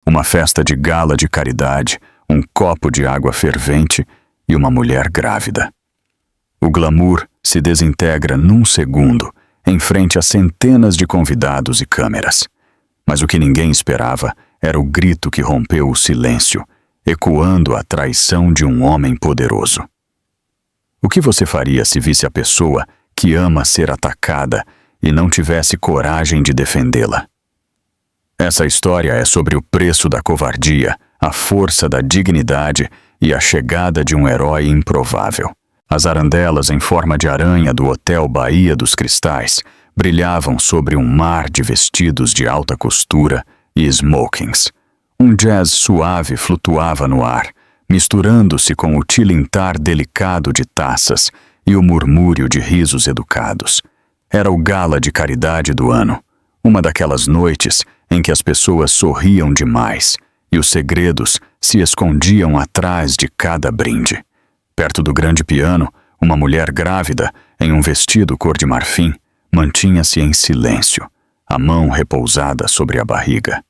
Uma festa de gala de caridade, um copo de água fervente e uma mulher grávida. O glamour se desintegra num segundo, em frente a centenas de convidados e câmeras. Mas o que ninguém esperava era o grito que rompeu o silêncio, ecoando a traição de um homem poderoso. O que você faria se visse a pessoa que ama ser atacada e não tivesse coragem de defendê-la? Essa história é sobre o preço da covardia, a força da dignidade e a chegada de um herói improvável. As arandelas em forma de aranha do Hotel Bahia dos Cristais brilhavam sobre um mar de vestidos de alta costura e smokings. Um jazz suave flutuava no ar, misturando-se com o tilintar delicado de taças e o murmúrio de risos educados. Era o gala de caridade do ano, uma daquelas noites em que as pessoas sorriam demais e os segredos se escondiam atrás de cada brinde. Perto do grande piano, uma mulher grávida, em um vestido cor de marfim, mantinha-se em silêncio, a mão repousada sobre a barriga.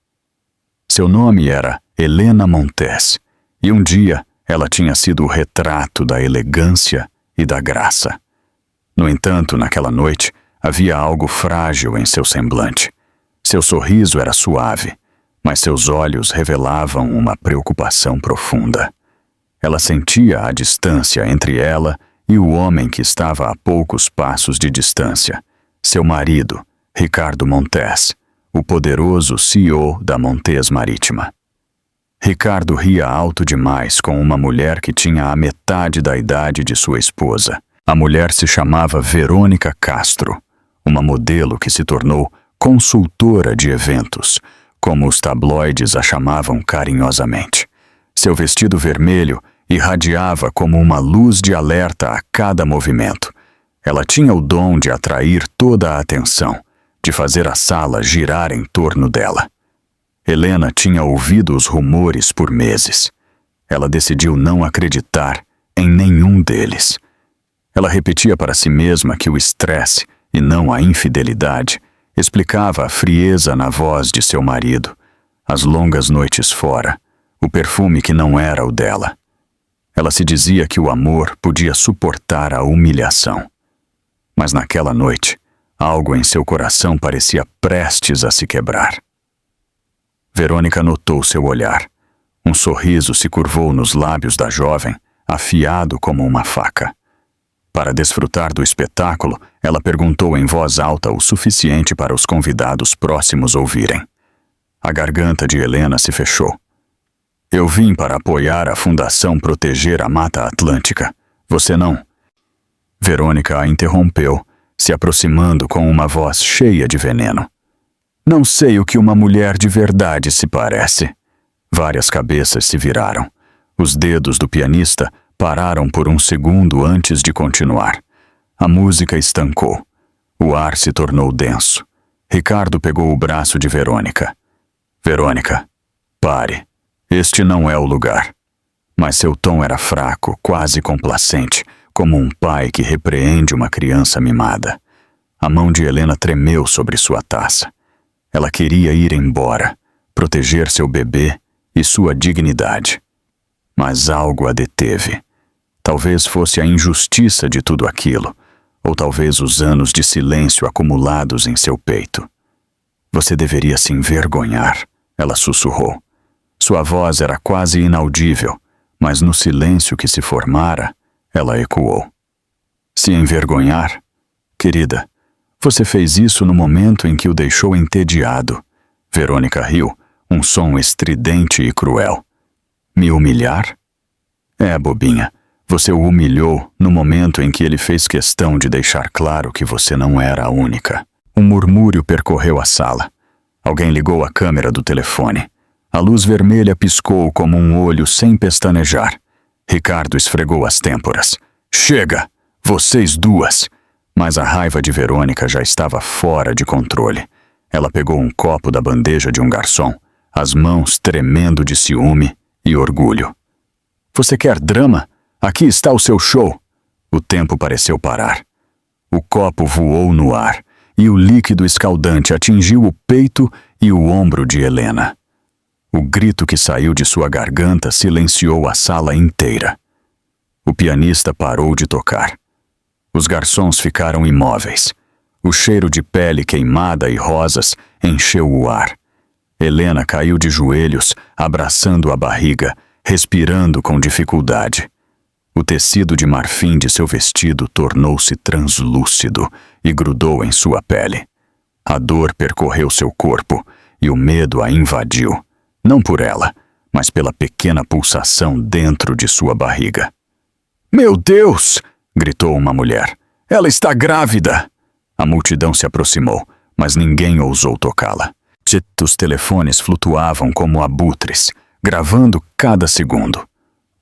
Seu nome era Helena Montes, e um dia ela tinha sido o retrato da elegância e da graça. No entanto, naquela noite, havia algo frágil em seu semblante. Seu sorriso era suave, mas seus olhos revelavam uma preocupação profunda. Ela sentia a distância entre ela e o homem que estava a poucos passos de distância, seu marido, Ricardo Montes, o poderoso CEO da Montes Marítima. Ricardo ria alto demais com uma mulher que tinha a metade da idade de sua esposa. A mulher se chamava Verônica Castro, uma modelo que se tornou consultora de eventos, como os tabloides a chamavam carinhosamente. Seu vestido vermelho irradiava como uma luz de alerta a cada movimento. Ela tinha o dom de atrair toda a atenção, de fazer a sala girar em torno dela. Helena tinha ouvido os rumores por meses. Ela decidiu não acreditar em nenhum deles. Ela repetia para si mesma que o estresse, e não a infidelidade, explicava a frieza na voz de seu marido, as longas noites fora, o perfume que não era o dela. Ela se dizia que o amor podia suportar a humilhação. Mas naquela noite, algo em seu coração parecia prestes a se quebrar. Verônica notou seu olhar. Um sorriso se curvou nos lábios da jovem, afiado como uma faca. Para desfrutar do espetáculo, ela perguntou em voz alta o suficiente para os convidados próximos ouvirem. A garganta de Helena se fechou. Eu vim para apoiar a Fundação Proteger a Mata Atlântica. Você não? Verônica a interrompeu, se aproximando com uma voz cheia de veneno. Não sei o que uma mulher de verdade se parece. Várias cabeças se viraram. Os dedos do pianista pararam por um segundo antes de continuar. A música estancou. O ar se tornou denso. Ricardo pegou o braço de Verônica. Verônica, pare. Este não é o lugar. Mas seu tom era fraco, quase complacente, como um pai que repreende uma criança mimada. A mão de Helena tremeu sobre sua taça. Ela queria ir embora, proteger seu bebê e sua dignidade. Mas algo a deteve. Talvez fosse a injustiça de tudo aquilo, ou talvez os anos de silêncio acumulados em seu peito. Você deveria se envergonhar, ela sussurrou. Sua voz era quase inaudível, mas no silêncio que se formara, ela ecoou. Se envergonhar? Querida, você fez isso no momento em que o deixou entediado. Verônica riu, um som estridente e cruel. Me humilhar? É, bobinha. Você o humilhou no momento em que ele fez questão de deixar claro que você não era a única. Um murmúrio percorreu a sala. Alguém ligou a câmera do telefone. A luz vermelha piscou como um olho sem pestanejar. Ricardo esfregou as têmporas. Chega! Vocês duas! Mas a raiva de Verônica já estava fora de controle. Ela pegou um copo da bandeja de um garçom, as mãos tremendo de ciúme e orgulho. Você quer drama? Aqui está o seu show. O tempo pareceu parar. O copo voou no ar e o líquido escaldante atingiu o peito e o ombro de Helena. O grito que saiu de sua garganta silenciou a sala inteira. O pianista parou de tocar. Os garçons ficaram imóveis. O cheiro de pele queimada e rosas encheu o ar. Helena caiu de joelhos, abraçando a barriga, respirando com dificuldade. O tecido de marfim de seu vestido tornou-se translúcido e grudou em sua pele. A dor percorreu seu corpo e o medo a invadiu, não por ela, mas pela pequena pulsação dentro de sua barriga. "Meu Deus!" gritou uma mulher. "Ela está grávida!" A multidão se aproximou, mas ninguém ousou tocá-la. Os telefones flutuavam como abutres, gravando cada segundo.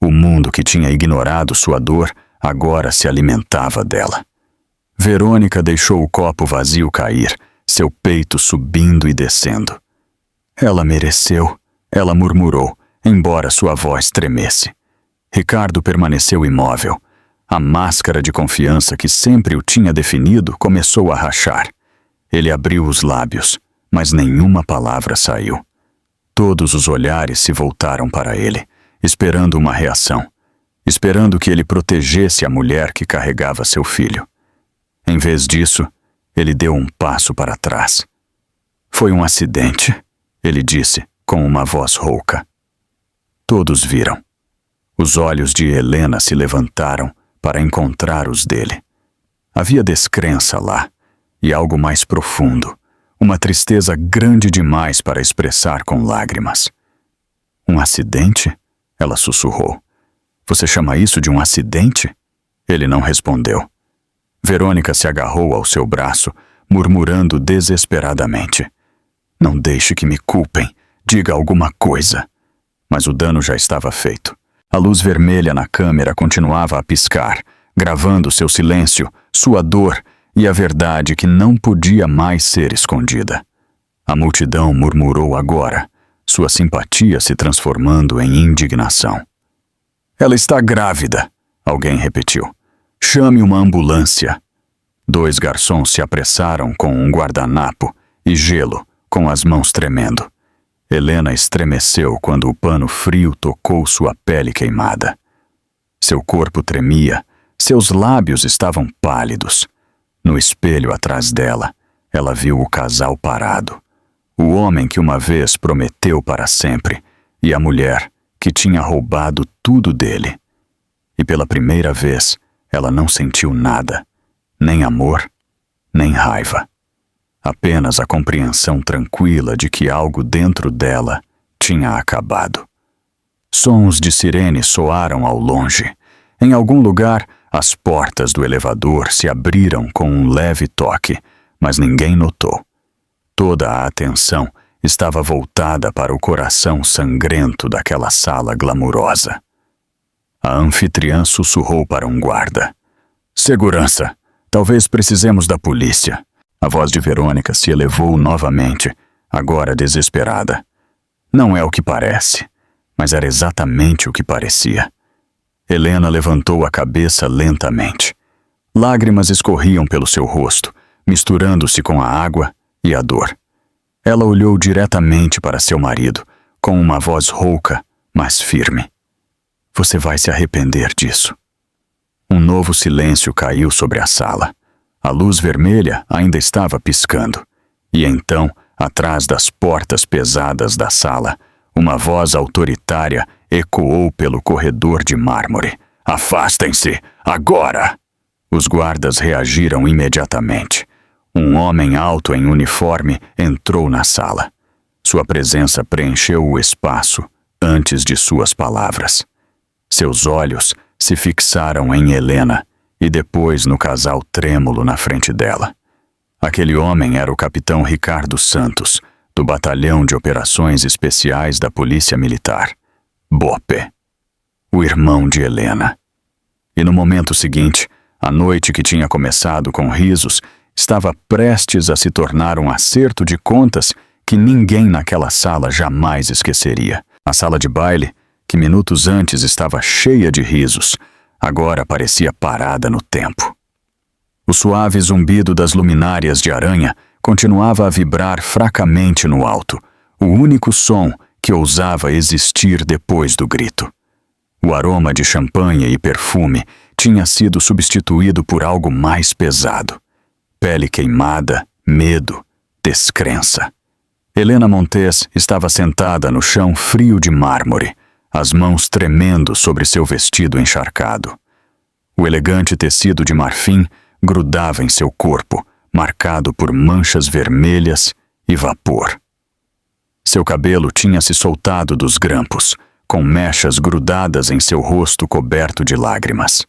O mundo que tinha ignorado sua dor agora se alimentava dela. Verônica deixou o copo vazio cair, seu peito subindo e descendo. "Ela mereceu", ela murmurou, embora sua voz tremesse. Ricardo permaneceu imóvel. A máscara de confiança que sempre o tinha definido começou a rachar. Ele abriu os lábios, mas nenhuma palavra saiu. Todos os olhares se voltaram para ele, esperando uma reação, esperando que ele protegesse a mulher que carregava seu filho. Em vez disso, ele deu um passo para trás. "Foi um acidente", ele disse, com uma voz rouca. Todos viram. Os olhos de Helena se levantaram para encontrar os dele. Havia descrença lá, e algo mais profundo, uma tristeza grande demais para expressar com lágrimas. "Um acidente?" ela sussurrou. "Você chama isso de um acidente?" Ele não respondeu. Verônica se agarrou ao seu braço, murmurando desesperadamente. "Não deixe que me culpem. Diga alguma coisa." Mas o dano já estava feito. A luz vermelha na câmera continuava a piscar, gravando seu silêncio, sua dor e a verdade que não podia mais ser escondida. A multidão murmurou agora, sua simpatia se transformando em indignação. "Ela está grávida", alguém repetiu. "Chame uma ambulância." 2 garçons se apressaram com um guardanapo e gelo, com as mãos tremendo. Helena estremeceu quando o pano frio tocou sua pele queimada. Seu corpo tremia, seus lábios estavam pálidos. No espelho atrás dela, ela viu o casal parado. O homem que uma vez prometeu para sempre e a mulher que tinha roubado tudo dele. E pela primeira vez, ela não sentiu nada, nem amor, nem raiva. Apenas a compreensão tranquila de que algo dentro dela tinha acabado. Sons de sirene soaram ao longe. Em algum lugar, as portas do elevador se abriram com um leve toque, mas ninguém notou. Toda a atenção estava voltada para o coração sangrento daquela sala glamurosa. A anfitriã sussurrou para um guarda. "Segurança, talvez precisemos da polícia." A voz de Verônica se elevou novamente, agora desesperada. Não é o que parece, mas era exatamente o que parecia. Helena levantou a cabeça lentamente. Lágrimas escorriam pelo seu rosto, misturando-se com a água e a dor. Ela olhou diretamente para seu marido, com uma voz rouca, mas firme. "Você vai se arrepender disso." Um novo silêncio caiu sobre a sala. A luz vermelha ainda estava piscando. E então, atrás das portas pesadas da sala, uma voz autoritária ecoou pelo corredor de mármore. "Afastem-se, agora!" Os guardas reagiram imediatamente. Um homem alto em uniforme entrou na sala. Sua presença preencheu o espaço antes de suas palavras. Seus olhos se fixaram em Helena e depois no casal trêmulo na frente dela. Aquele homem era o capitão Ricardo Santos, do Batalhão de Operações Especiais da Polícia Militar, BOPE, o irmão de Helena. E no momento seguinte, a noite que tinha começado com risos estava prestes a se tornar um acerto de contas que ninguém naquela sala jamais esqueceria. A sala de baile, que minutos antes estava cheia de risos, agora parecia parada no tempo. O suave zumbido das luminárias de aranha continuava a vibrar fracamente no alto, o único som que ousava existir depois do grito. O aroma de champanhe e perfume tinha sido substituído por algo mais pesado. Pele queimada, medo, descrença. Helena Montes estava sentada no chão frio de mármore, as mãos tremendo sobre seu vestido encharcado. O elegante tecido de marfim grudava em seu corpo, marcado por manchas vermelhas e vapor. Seu cabelo tinha se soltado dos grampos, com mechas grudadas em seu rosto coberto de lágrimas.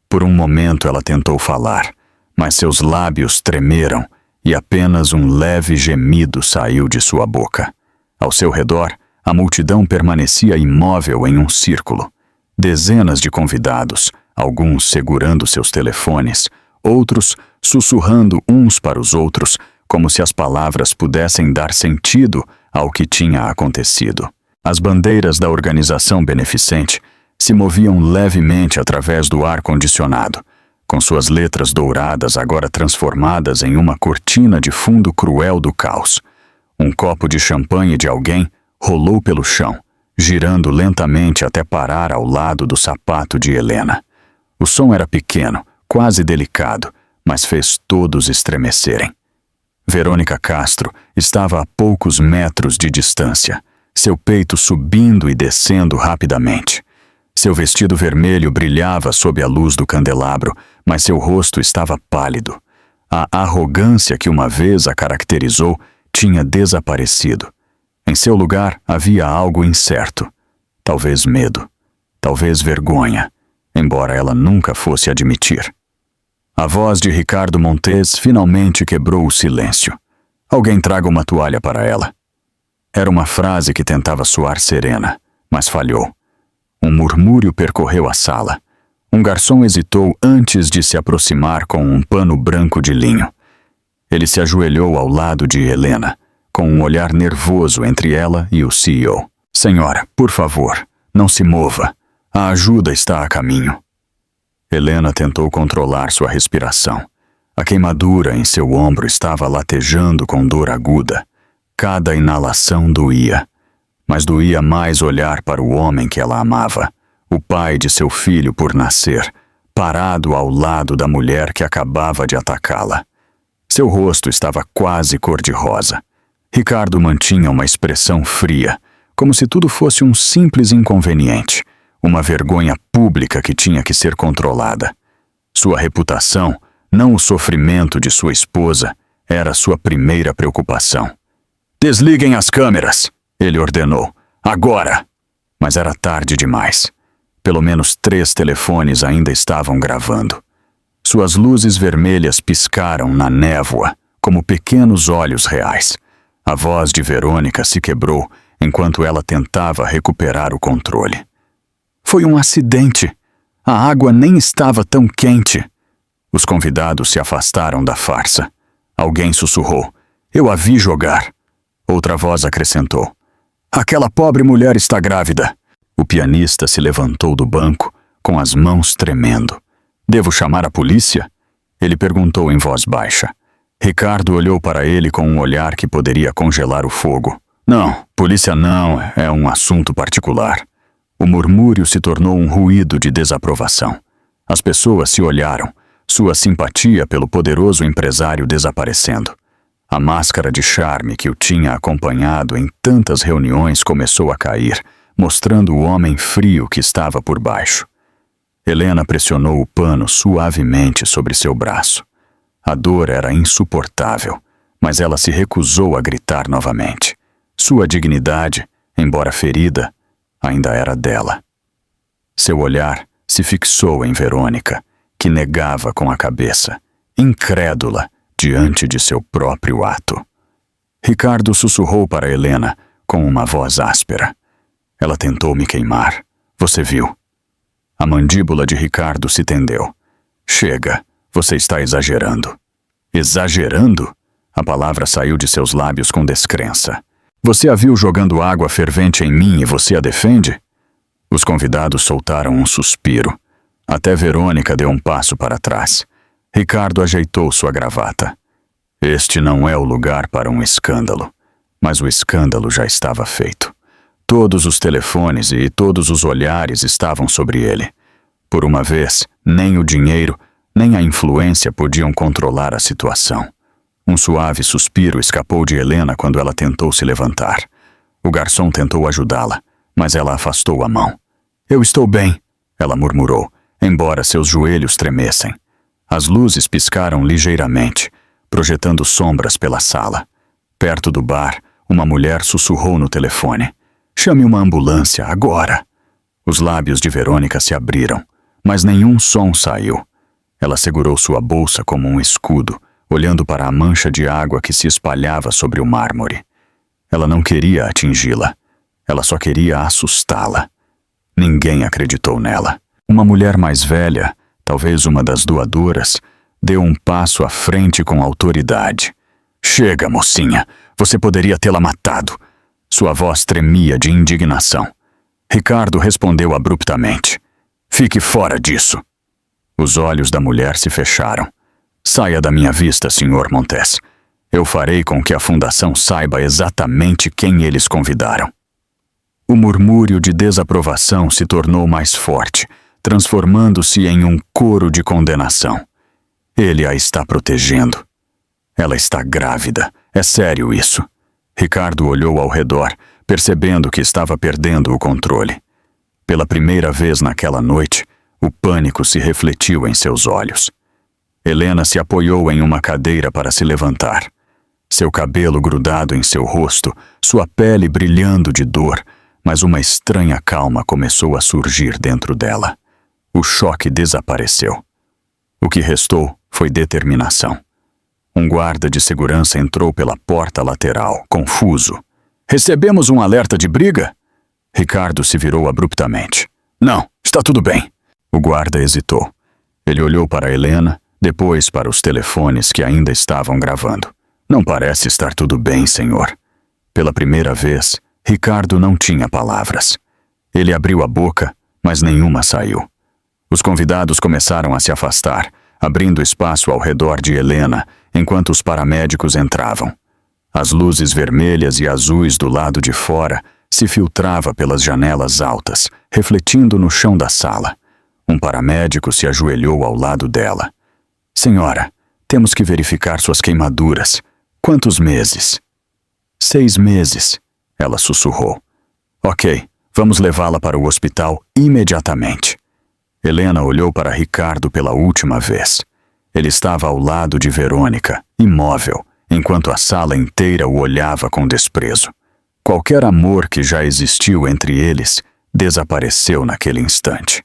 Por um momento ela tentou falar, mas seus lábios tremeram e apenas um leve gemido saiu de sua boca. Ao seu redor, a multidão permanecia imóvel em um círculo. Dezenas de convidados, alguns segurando seus telefones, outros sussurrando uns para os outros, como se as palavras pudessem dar sentido ao que tinha acontecido. As bandeiras da organização beneficente se moviam levemente através do ar-condicionado, com suas letras douradas agora transformadas em uma cortina de fundo cruel do caos. Um copo de champanhe de alguém rolou pelo chão, girando lentamente até parar ao lado do sapato de Helena. O som era pequeno, quase delicado, mas fez todos estremecerem. Verônica Castro estava a poucos metros de distância, seu peito subindo e descendo rapidamente. Seu vestido vermelho brilhava sob a luz do candelabro, mas seu rosto estava pálido. A arrogância que uma vez a caracterizou tinha desaparecido. Em seu lugar havia algo incerto. Talvez medo, talvez vergonha, embora ela nunca fosse admitir. A voz de Ricardo Montes finalmente quebrou o silêncio. Alguém traga uma toalha para ela. Era uma frase que tentava soar serena, mas falhou. Um murmúrio percorreu a sala. Um garçom hesitou antes de se aproximar com um pano branco de linho. Ele se ajoelhou ao lado de Helena, com um olhar nervoso entre ela e o CEO. Senhora, por favor, não se mova. A ajuda está a caminho. Helena tentou controlar sua respiração. A queimadura em seu ombro estava latejando com dor aguda. Cada inalação doía. Mas doía mais olhar para o homem que ela amava, o pai de seu filho por nascer, parado ao lado da mulher que acabava de atacá-la. Seu rosto estava quase cor-de-rosa. Ricardo mantinha uma expressão fria, como se tudo fosse um simples inconveniente, uma vergonha pública que tinha que ser controlada. Sua reputação, não o sofrimento de sua esposa, era sua primeira preocupação. "Desliguem as câmeras!" ele ordenou. "Agora!" Mas era tarde demais. Pelo menos 3 telefones ainda estavam gravando. Suas luzes vermelhas piscaram na névoa, como pequenos olhos reais. A voz de Verônica se quebrou enquanto ela tentava recuperar o controle. "Foi um acidente. A água nem estava tão quente." Os convidados se afastaram da farsa. Alguém sussurrou: "Eu a vi jogar." Outra voz acrescentou: "Aquela pobre mulher está grávida." O pianista se levantou do banco, com as mãos tremendo. "Devo chamar a polícia?" Ele perguntou em voz baixa. Ricardo olhou para ele com um olhar que poderia congelar o fogo. "Não, polícia não, é um assunto particular." O murmúrio se tornou um ruído de desaprovação. As pessoas se olharam, sua simpatia pelo poderoso empresário desaparecendo. A máscara de charme que o tinha acompanhado em tantas reuniões começou a cair, mostrando o homem frio que estava por baixo. Helena pressionou o pano suavemente sobre seu braço. A dor era insuportável, mas ela se recusou a gritar novamente. Sua dignidade, embora ferida, ainda era dela. Seu olhar se fixou em Verônica, que negava com a cabeça, incrédula diante de seu próprio ato. Ricardo sussurrou para Helena com uma voz áspera. "Ela tentou me queimar. Você viu?" A mandíbula de Ricardo se tendeu. "Chega, você está exagerando." "Exagerando?" A palavra saiu de seus lábios com descrença. "Você a viu jogando água fervente em mim e você a defende?" Os convidados soltaram um suspiro. Até Verônica deu um passo para trás. Ricardo ajeitou sua gravata. "Este não é o lugar para um escândalo." Mas o escândalo já estava feito. Todos os telefones e todos os olhares estavam sobre ele. Por uma vez, nem o dinheiro, nem a influência podiam controlar a situação. Um suave suspiro escapou de Helena quando ela tentou se levantar. O garçom tentou ajudá-la, mas ela afastou a mão. "Eu estou bem", ela murmurou, embora seus joelhos tremessem. As luzes piscaram ligeiramente, projetando sombras pela sala. Perto do bar, uma mulher sussurrou no telefone. "Chame uma ambulância, agora!" Os lábios de Verônica se abriram, mas nenhum som saiu. Ela segurou sua bolsa como um escudo, olhando para a mancha de água que se espalhava sobre o mármore. Ela não queria atingi-la. Ela só queria assustá-la. Ninguém acreditou nela. Uma mulher mais velha, talvez uma das doadoras, deu um passo à frente com autoridade. "Chega, mocinha! Você poderia tê-la matado!" Sua voz tremia de indignação. Ricardo respondeu abruptamente. "Fique fora disso!" Os olhos da mulher se fecharam. "Saia da minha vista, Sr. Montes. Eu farei com que a fundação saiba exatamente quem eles convidaram." O murmúrio de desaprovação se tornou mais forte, transformando-se em um coro de condenação. Ele a está protegendo. Ela está grávida. É sério isso. Ricardo olhou ao redor, percebendo que estava perdendo o controle. Pela primeira vez naquela noite, o pânico se refletiu em seus olhos. Helena se apoiou em uma cadeira para se levantar. Seu cabelo grudado em seu rosto, sua pele brilhando de dor, mas uma estranha calma começou a surgir dentro dela. O choque desapareceu. O que restou foi determinação. Um guarda de segurança entrou pela porta lateral, confuso. "Recebemos um alerta de briga?" Ricardo se virou abruptamente. "Não, está tudo bem." O guarda hesitou. Ele olhou para Helena, depois para os telefones que ainda estavam gravando. "Não parece estar tudo bem, senhor." Pela primeira vez, Ricardo não tinha palavras. Ele abriu a boca, mas nenhuma saiu. Os convidados começaram a se afastar, abrindo espaço ao redor de Helena, enquanto os paramédicos entravam. As luzes vermelhas e azuis do lado de fora se filtravam pelas janelas altas, refletindo no chão da sala. Um paramédico se ajoelhou ao lado dela. "Senhora, temos que verificar suas queimaduras. Quantos meses?" 6 meses, ela sussurrou. "Ok, vamos levá-la para o hospital imediatamente." Helena olhou para Ricardo pela última vez. Ele estava ao lado de Verônica, imóvel, enquanto a sala inteira o olhava com desprezo. Qualquer amor que já existiu entre eles desapareceu naquele instante.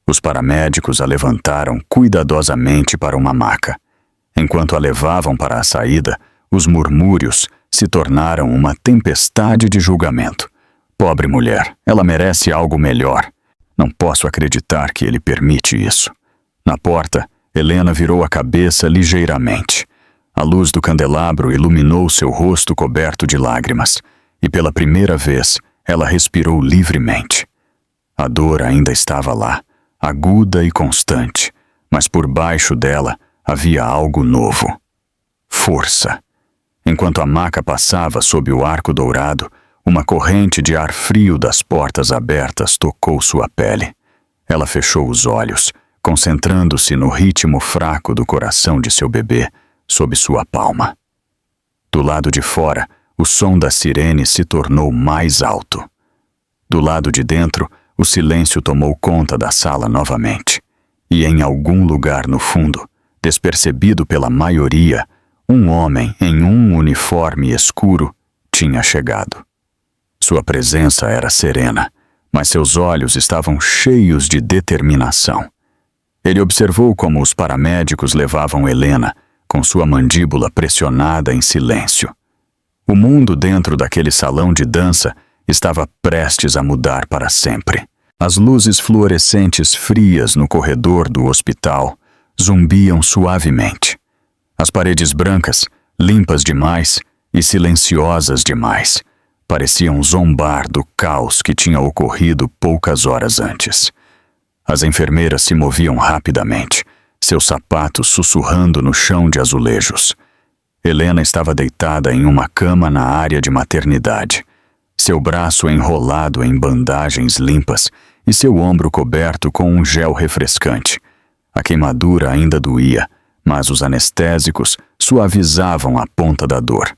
Os paramédicos a levantaram cuidadosamente para uma maca. Enquanto a levavam para a saída, os murmúrios se tornaram uma tempestade de julgamento. "Pobre mulher, ela merece algo melhor. Não posso acreditar que ele permite isso." Na porta, Helena virou a cabeça ligeiramente. A luz do candelabro iluminou seu rosto coberto de lágrimas, e pela primeira vez ela respirou livremente. A dor ainda estava lá, aguda e constante, mas por baixo dela havia algo novo. Força. Enquanto a maca passava sob o arco dourado, uma corrente de ar frio das portas abertas tocou sua pele. Ela fechou os olhos, concentrando-se no ritmo fraco do coração de seu bebê sob sua palma. Do lado de fora, o som da sirene se tornou mais alto. Do lado de dentro, o silêncio tomou conta da sala novamente. E em algum lugar no fundo, despercebido pela maioria, um homem em um uniforme escuro tinha chegado. Sua presença era serena, mas seus olhos estavam cheios de determinação. Ele observou como os paramédicos levavam Helena, com sua mandíbula pressionada em silêncio. O mundo dentro daquele salão de dança estava prestes a mudar para sempre. As luzes fluorescentes frias no corredor do hospital zumbiam suavemente. As paredes brancas, limpas demais e silenciosas demais, pareciam zombar do caos que tinha ocorrido poucas horas antes. As enfermeiras se moviam rapidamente, seus sapatos sussurrando no chão de azulejos. Helena estava deitada em uma cama na área de maternidade. seu braço enrolado em bandagens limpas e seu ombro coberto com um gel refrescante. A queimadura ainda doía, mas os anestésicos suavizavam a ponta da dor.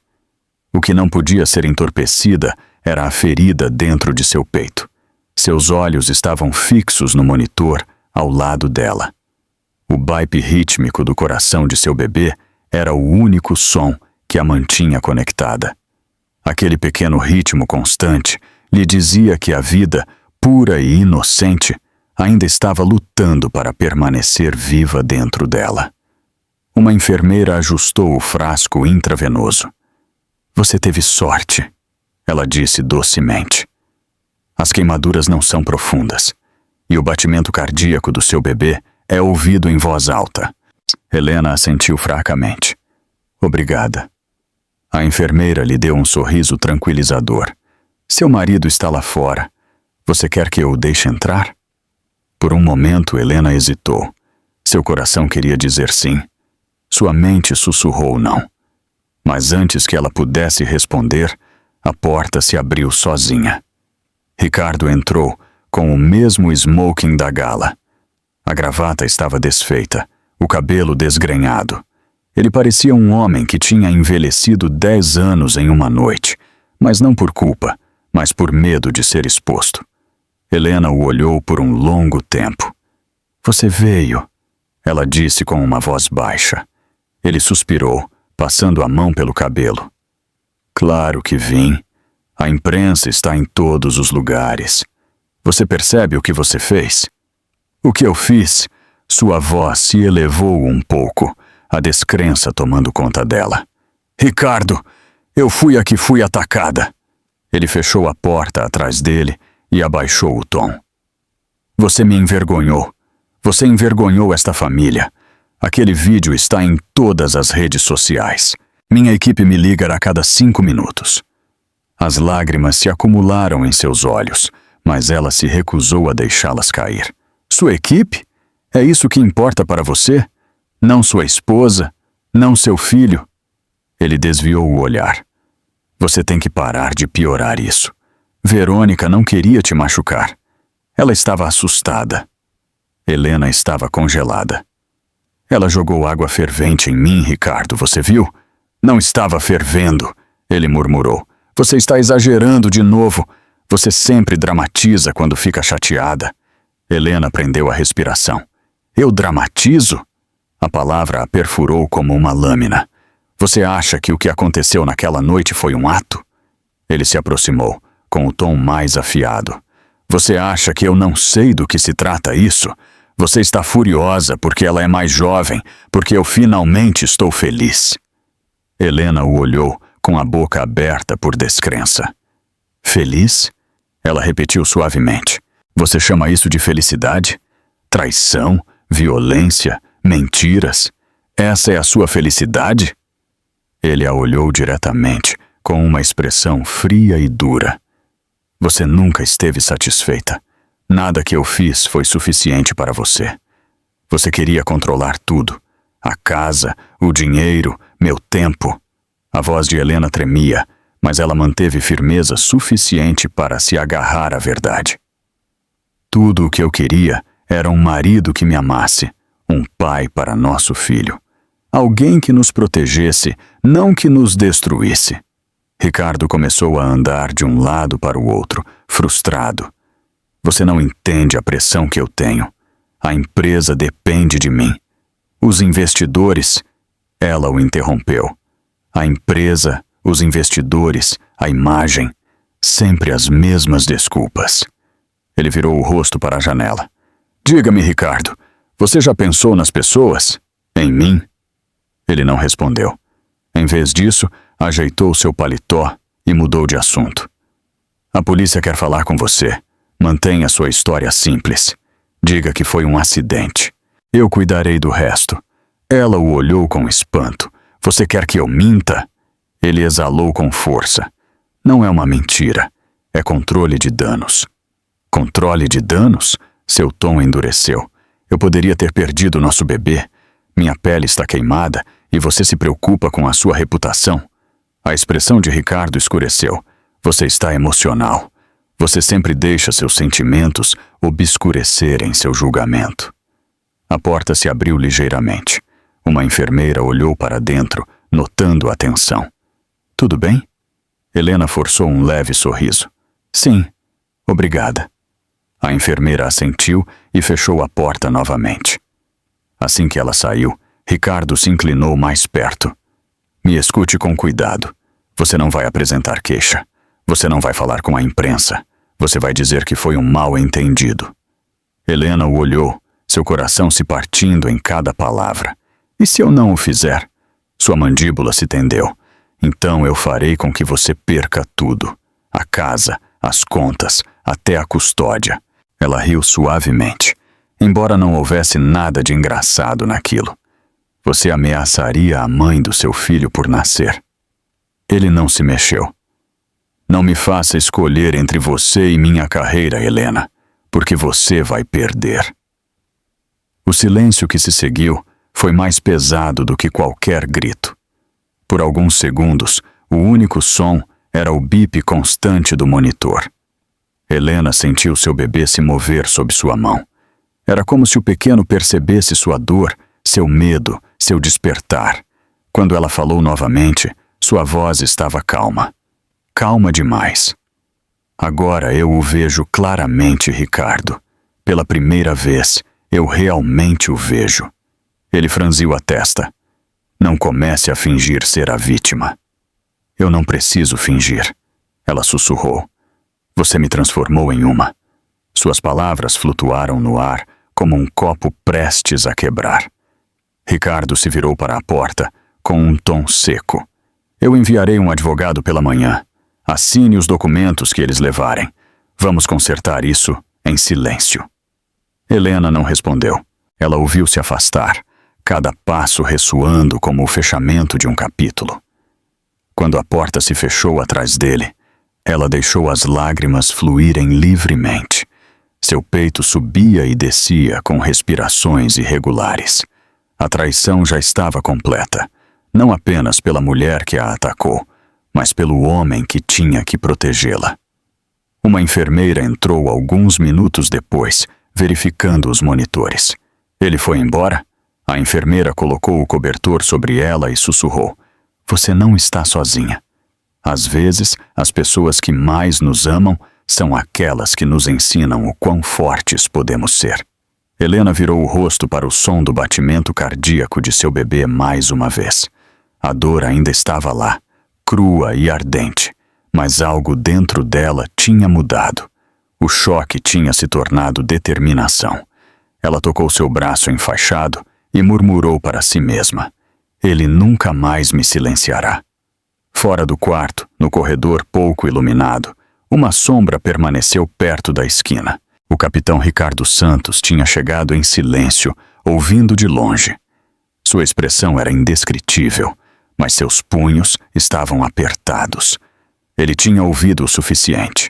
O que não podia ser entorpecida era a ferida dentro de seu peito. Seus olhos estavam fixos no monitor ao lado dela. O baipe rítmico do coração de seu bebê era o único som que a mantinha conectada. Aquele pequeno ritmo constante lhe dizia que a vida, pura e inocente, ainda estava lutando para permanecer viva dentro dela. Uma enfermeira ajustou o frasco intravenoso. "Você teve sorte", ela disse docemente. "As queimaduras não são profundas, e o batimento cardíaco do seu bebê é ouvido em voz alta." Helena assentiu fracamente. "Obrigada." A enfermeira lhe deu um sorriso tranquilizador. "Seu marido está lá fora. Você quer que eu o deixe entrar?" Por um momento, Helena hesitou. Seu coração queria dizer sim. Sua mente sussurrou não. Mas antes que ela pudesse responder, a porta se abriu sozinha. Ricardo entrou com o mesmo smoking da gala. A gravata estava desfeita, o cabelo desgrenhado. Ele parecia um homem que tinha envelhecido 10 anos em uma noite, mas não por culpa, mas por medo de ser exposto. Helena o olhou por um longo tempo. "Você veio", ela disse com uma voz baixa. Ele suspirou, passando a mão pelo cabelo. "Claro que vim. A imprensa está em todos os lugares. Você percebe o que você fez?" "O que eu fiz?" Sua voz se elevou um pouco, a descrença tomando conta dela. "Ricardo, eu fui a que fui atacada." Ele fechou a porta atrás dele e abaixou o tom. "Você me envergonhou. Você envergonhou esta família. Aquele vídeo está em todas as redes sociais. Minha equipe me liga a cada 5 minutos." As lágrimas se acumularam em seus olhos, mas ela se recusou a deixá-las cair. "Sua equipe? É isso que importa para você? Não sua esposa? Não seu filho?" Ele desviou o olhar. "Você tem que parar de piorar isso. Verônica não queria te machucar. Ela estava assustada." Helena estava congelada. "Ela jogou água fervente em mim, Ricardo, você viu?" "Não estava fervendo", ele murmurou. "Você está exagerando de novo. Você sempre dramatiza quando fica chateada." Helena prendeu a respiração. "Eu dramatizo?" A palavra a perfurou como uma lâmina. "Você acha que o que aconteceu naquela noite foi um ato?" Ele se aproximou, com o tom mais afiado. "Você acha que eu não sei do que se trata isso? Você está furiosa porque ela é mais jovem, porque eu finalmente estou feliz." Helena o olhou, com a boca aberta por descrença. "Feliz?" Ela repetiu suavemente. "Você chama isso de felicidade? Traição, violência, mentiras? Essa é a sua felicidade?" Ele a olhou diretamente, com uma expressão fria e dura. "Você nunca esteve satisfeita. Nada que eu fiz foi suficiente para você. Você queria controlar tudo. A casa, o dinheiro, meu tempo." A voz de Helena tremia, mas ela manteve firmeza suficiente para se agarrar à verdade. "Tudo o que eu queria era um marido que me amasse, um pai para nosso filho. Alguém que nos protegesse, não que nos destruísse." Ricardo começou a andar de um lado para o outro, frustrado. "Você não entende a pressão que eu tenho. A empresa depende de mim. Os investidores..." Ela o interrompeu. "A empresa, os investidores, a imagem, sempre as mesmas desculpas." Ele virou o rosto para a janela. "Diga-me, Ricardo, você já pensou nas pessoas? Em mim?" Ele não respondeu. Em vez disso, ajeitou seu paletó e mudou de assunto. "A polícia quer falar com você. Mantenha sua história simples. Diga que foi um acidente. Eu cuidarei do resto." Ela o olhou com espanto. "Você quer que eu minta?" Ele exalou com força. "Não é uma mentira. É controle de danos." "Controle de danos?" Seu tom endureceu. "Eu poderia ter perdido nosso bebê. Minha pele está queimada e você se preocupa com a sua reputação." A expressão de Ricardo escureceu. Você está emocional. Você sempre deixa seus sentimentos obscurecerem seu julgamento. A porta se abriu ligeiramente. Uma enfermeira olhou para dentro, notando a tensão. Tudo bem? Helena forçou um leve sorriso. Sim, obrigada. A enfermeira assentiu e fechou a porta novamente. Assim que ela saiu, Ricardo se inclinou mais perto. Me escute com cuidado. Você não vai apresentar queixa. Você não vai falar com a imprensa. Você vai dizer que foi um mal-entendido. Helena o olhou, seu coração se partindo em cada palavra. E se eu não o fizer? Sua mandíbula se tendeu. Então eu farei com que você perca tudo. A casa, as contas, até a custódia. Ela riu suavemente, embora não houvesse nada de engraçado naquilo. Você ameaçaria a mãe do seu filho por nascer. Ele não se mexeu. Não me faça escolher entre você e minha carreira, Helena, porque você vai perder. O silêncio que se seguiu foi mais pesado do que qualquer grito. Por alguns segundos, o único som era o bip constante do monitor. Helena sentiu seu bebê se mover sob sua mão. Era como se o pequeno percebesse sua dor, seu medo, seu despertar. Quando ela falou novamente, sua voz estava calma. Calma demais. Agora eu o vejo claramente, Ricardo. Pela primeira vez, eu realmente o vejo. Ele franziu a testa. Não comece a fingir ser a vítima. Eu não preciso fingir. Ela sussurrou. Você me transformou em uma. Suas palavras flutuaram no ar como um copo prestes a quebrar. Ricardo se virou para a porta com um tom seco. Eu enviarei um advogado pela manhã. Assine os documentos que eles levarem. Vamos consertar isso em silêncio. Helena não respondeu. Ela ouviu se afastar, cada passo ressoando como o fechamento de um capítulo. Quando a porta se fechou atrás dele, ela deixou as lágrimas fluírem livremente. Seu peito subia e descia com respirações irregulares. A traição já estava completa, não apenas pela mulher que a atacou, mas pelo homem que tinha que protegê-la. Uma enfermeira entrou alguns minutos depois, verificando os monitores. Ele foi embora? A enfermeira colocou o cobertor sobre ela e sussurrou. Você não está sozinha. Às vezes, as pessoas que mais nos amam são aquelas que nos ensinam o quão fortes podemos ser. Helena virou o rosto para o som do batimento cardíaco de seu bebê mais uma vez. A dor ainda estava lá, crua e ardente, mas algo dentro dela tinha mudado. O choque tinha se tornado determinação. Ela tocou seu braço enfaixado e murmurou para si mesma. Ele nunca mais me silenciará. Fora do quarto, no corredor pouco iluminado, uma sombra permaneceu perto da esquina. O capitão Ricardo Santos tinha chegado em silêncio, ouvindo de longe. Sua expressão era indescritível, mas seus punhos estavam apertados. Ele tinha ouvido o suficiente.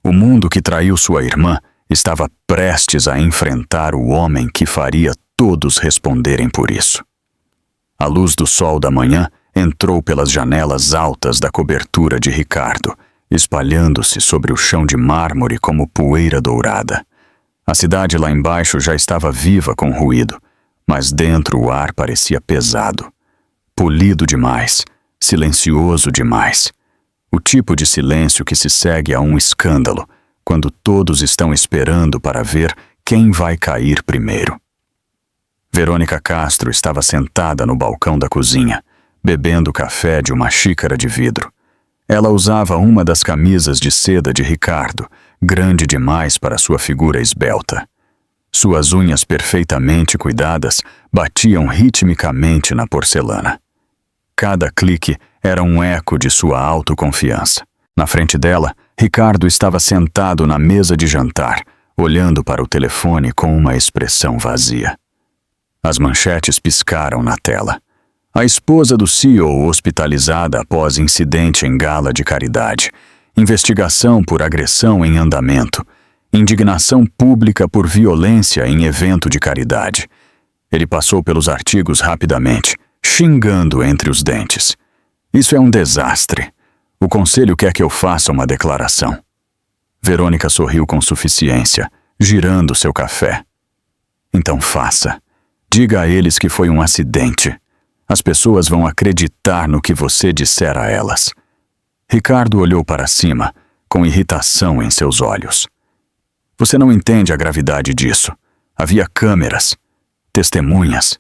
O mundo que traiu sua irmã estava prestes a enfrentar o homem que faria todos responderem por isso. A luz do sol da manhã entrou pelas janelas altas da cobertura de Ricardo, espalhando-se sobre o chão de mármore como poeira dourada. A cidade lá embaixo já estava viva com ruído, mas dentro o ar parecia pesado. Polido demais, silencioso demais. O tipo de silêncio que se segue a um escândalo, quando todos estão esperando para ver quem vai cair primeiro. Verônica Castro estava sentada no balcão da cozinha, bebendo café de uma xícara de vidro. Ela usava uma das camisas de seda de Ricardo, grande demais para sua figura esbelta. Suas unhas perfeitamente cuidadas batiam ritmicamente na porcelana. Cada clique era um eco de sua autoconfiança. Na frente dela, Ricardo estava sentado na mesa de jantar, olhando para o telefone com uma expressão vazia. As manchetes piscaram na tela. A esposa do CEO hospitalizada após incidente em gala de caridade. Investigação por agressão em andamento. Indignação pública por violência em evento de caridade. Ele passou pelos artigos rapidamente, xingando entre os dentes. Isso é um desastre. O conselho quer que eu faça uma declaração. Verônica sorriu com suficiência, girando seu café. Então faça. Diga a eles que foi um acidente. As pessoas vão acreditar no que você disser a elas. Ricardo olhou para cima, com irritação em seus olhos. Você não entende a gravidade disso. Havia câmeras, testemunhas.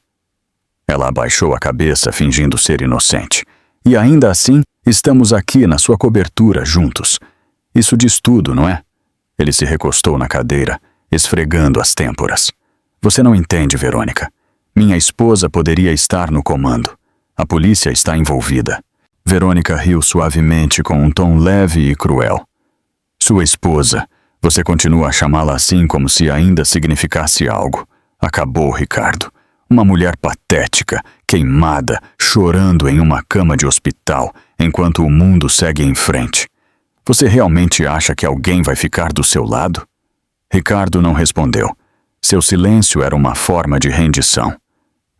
Ela abaixou a cabeça, fingindo ser inocente. E ainda assim, estamos aqui na sua cobertura, juntos. Isso diz tudo, não é? Ele se recostou na cadeira, esfregando as têmporas. Você não entende, Verônica. Minha esposa poderia estar no comando. A polícia está envolvida. Verônica riu suavemente com um tom leve e cruel. Sua esposa. Você continua a chamá-la assim como se ainda significasse algo. Acabou, Ricardo. Uma mulher patética, queimada, chorando em uma cama de hospital, enquanto o mundo segue em frente. Você realmente acha que alguém vai ficar do seu lado? Ricardo não respondeu. Seu silêncio era uma forma de rendição.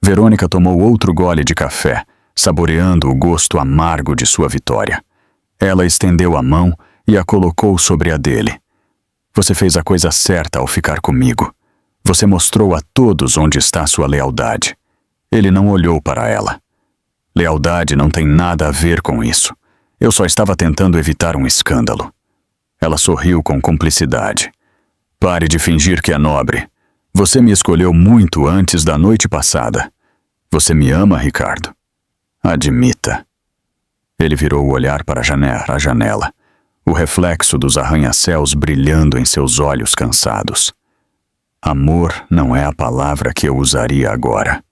Verônica tomou outro gole de café, saboreando o gosto amargo de sua vitória. Ela estendeu a mão e a colocou sobre a dele. Você fez a coisa certa ao ficar comigo. Você mostrou a todos onde está sua lealdade. Ele não olhou para ela. Lealdade não tem nada a ver com isso. Eu só estava tentando evitar um escândalo. Ela sorriu com cumplicidade. Pare de fingir que é nobre. Você me escolheu muito antes da noite passada. Você me ama, Ricardo? Admita. Ele virou o olhar para a janela, o reflexo dos arranha-céus brilhando em seus olhos cansados. Amor não é a palavra que eu usaria agora.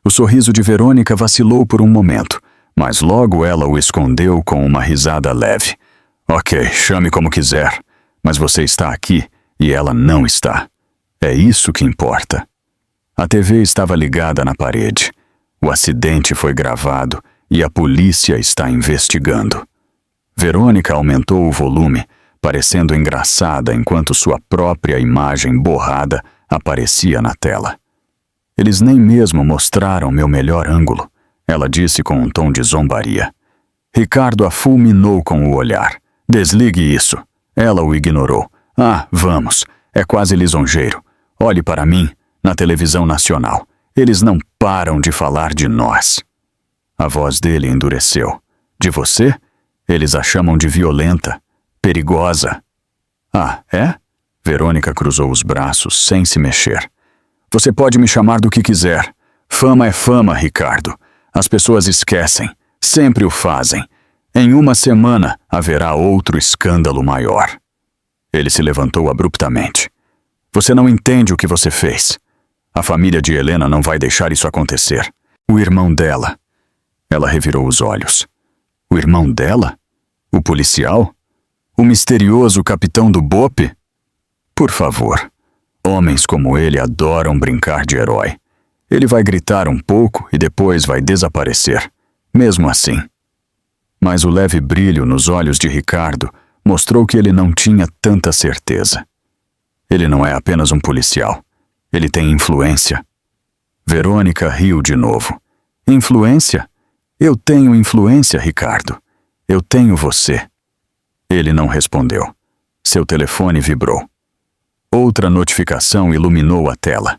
O sorriso de Verônica vacilou por um momento, mas logo ela o escondeu com uma risada leve. Ok, chame como quiser, mas você está aqui e ela não está. É isso que importa. A TV estava ligada na parede. O acidente foi gravado e a polícia está investigando. Verônica aumentou o volume, parecendo engraçada enquanto sua própria imagem borrada aparecia na tela. Eles nem mesmo mostraram meu melhor ângulo, ela disse com um tom de zombaria. Ricardo a fulminou com o olhar. Desligue isso. Ela o ignorou. Ah, vamos. É quase lisonjeiro. Olhe para mim, na televisão nacional. Eles não param de falar de nós. A voz dele endureceu. De você? Eles a chamam de violenta, perigosa. Ah, é? Verônica cruzou os braços, sem se mexer. Você pode me chamar do que quiser. Fama é fama, Ricardo. As pessoas esquecem. Sempre o fazem. Em uma semana haverá outro escândalo maior. Ele se levantou abruptamente. Você não entende o que você fez. A família de Helena não vai deixar isso acontecer. O irmão dela. Ela revirou os olhos. O irmão dela? O policial? O misterioso capitão do BOPE? Por favor. Homens como ele adoram brincar de herói. Ele vai gritar um pouco e depois vai desaparecer. Mesmo assim. Mas o leve brilho nos olhos de Ricardo mostrou que ele não tinha tanta certeza. Ele não é apenas um policial. Ele tem influência. Verônica riu de novo. Influência? Eu tenho influência, Ricardo. Eu tenho você. Ele não respondeu. Seu telefone vibrou. Outra notificação iluminou a tela.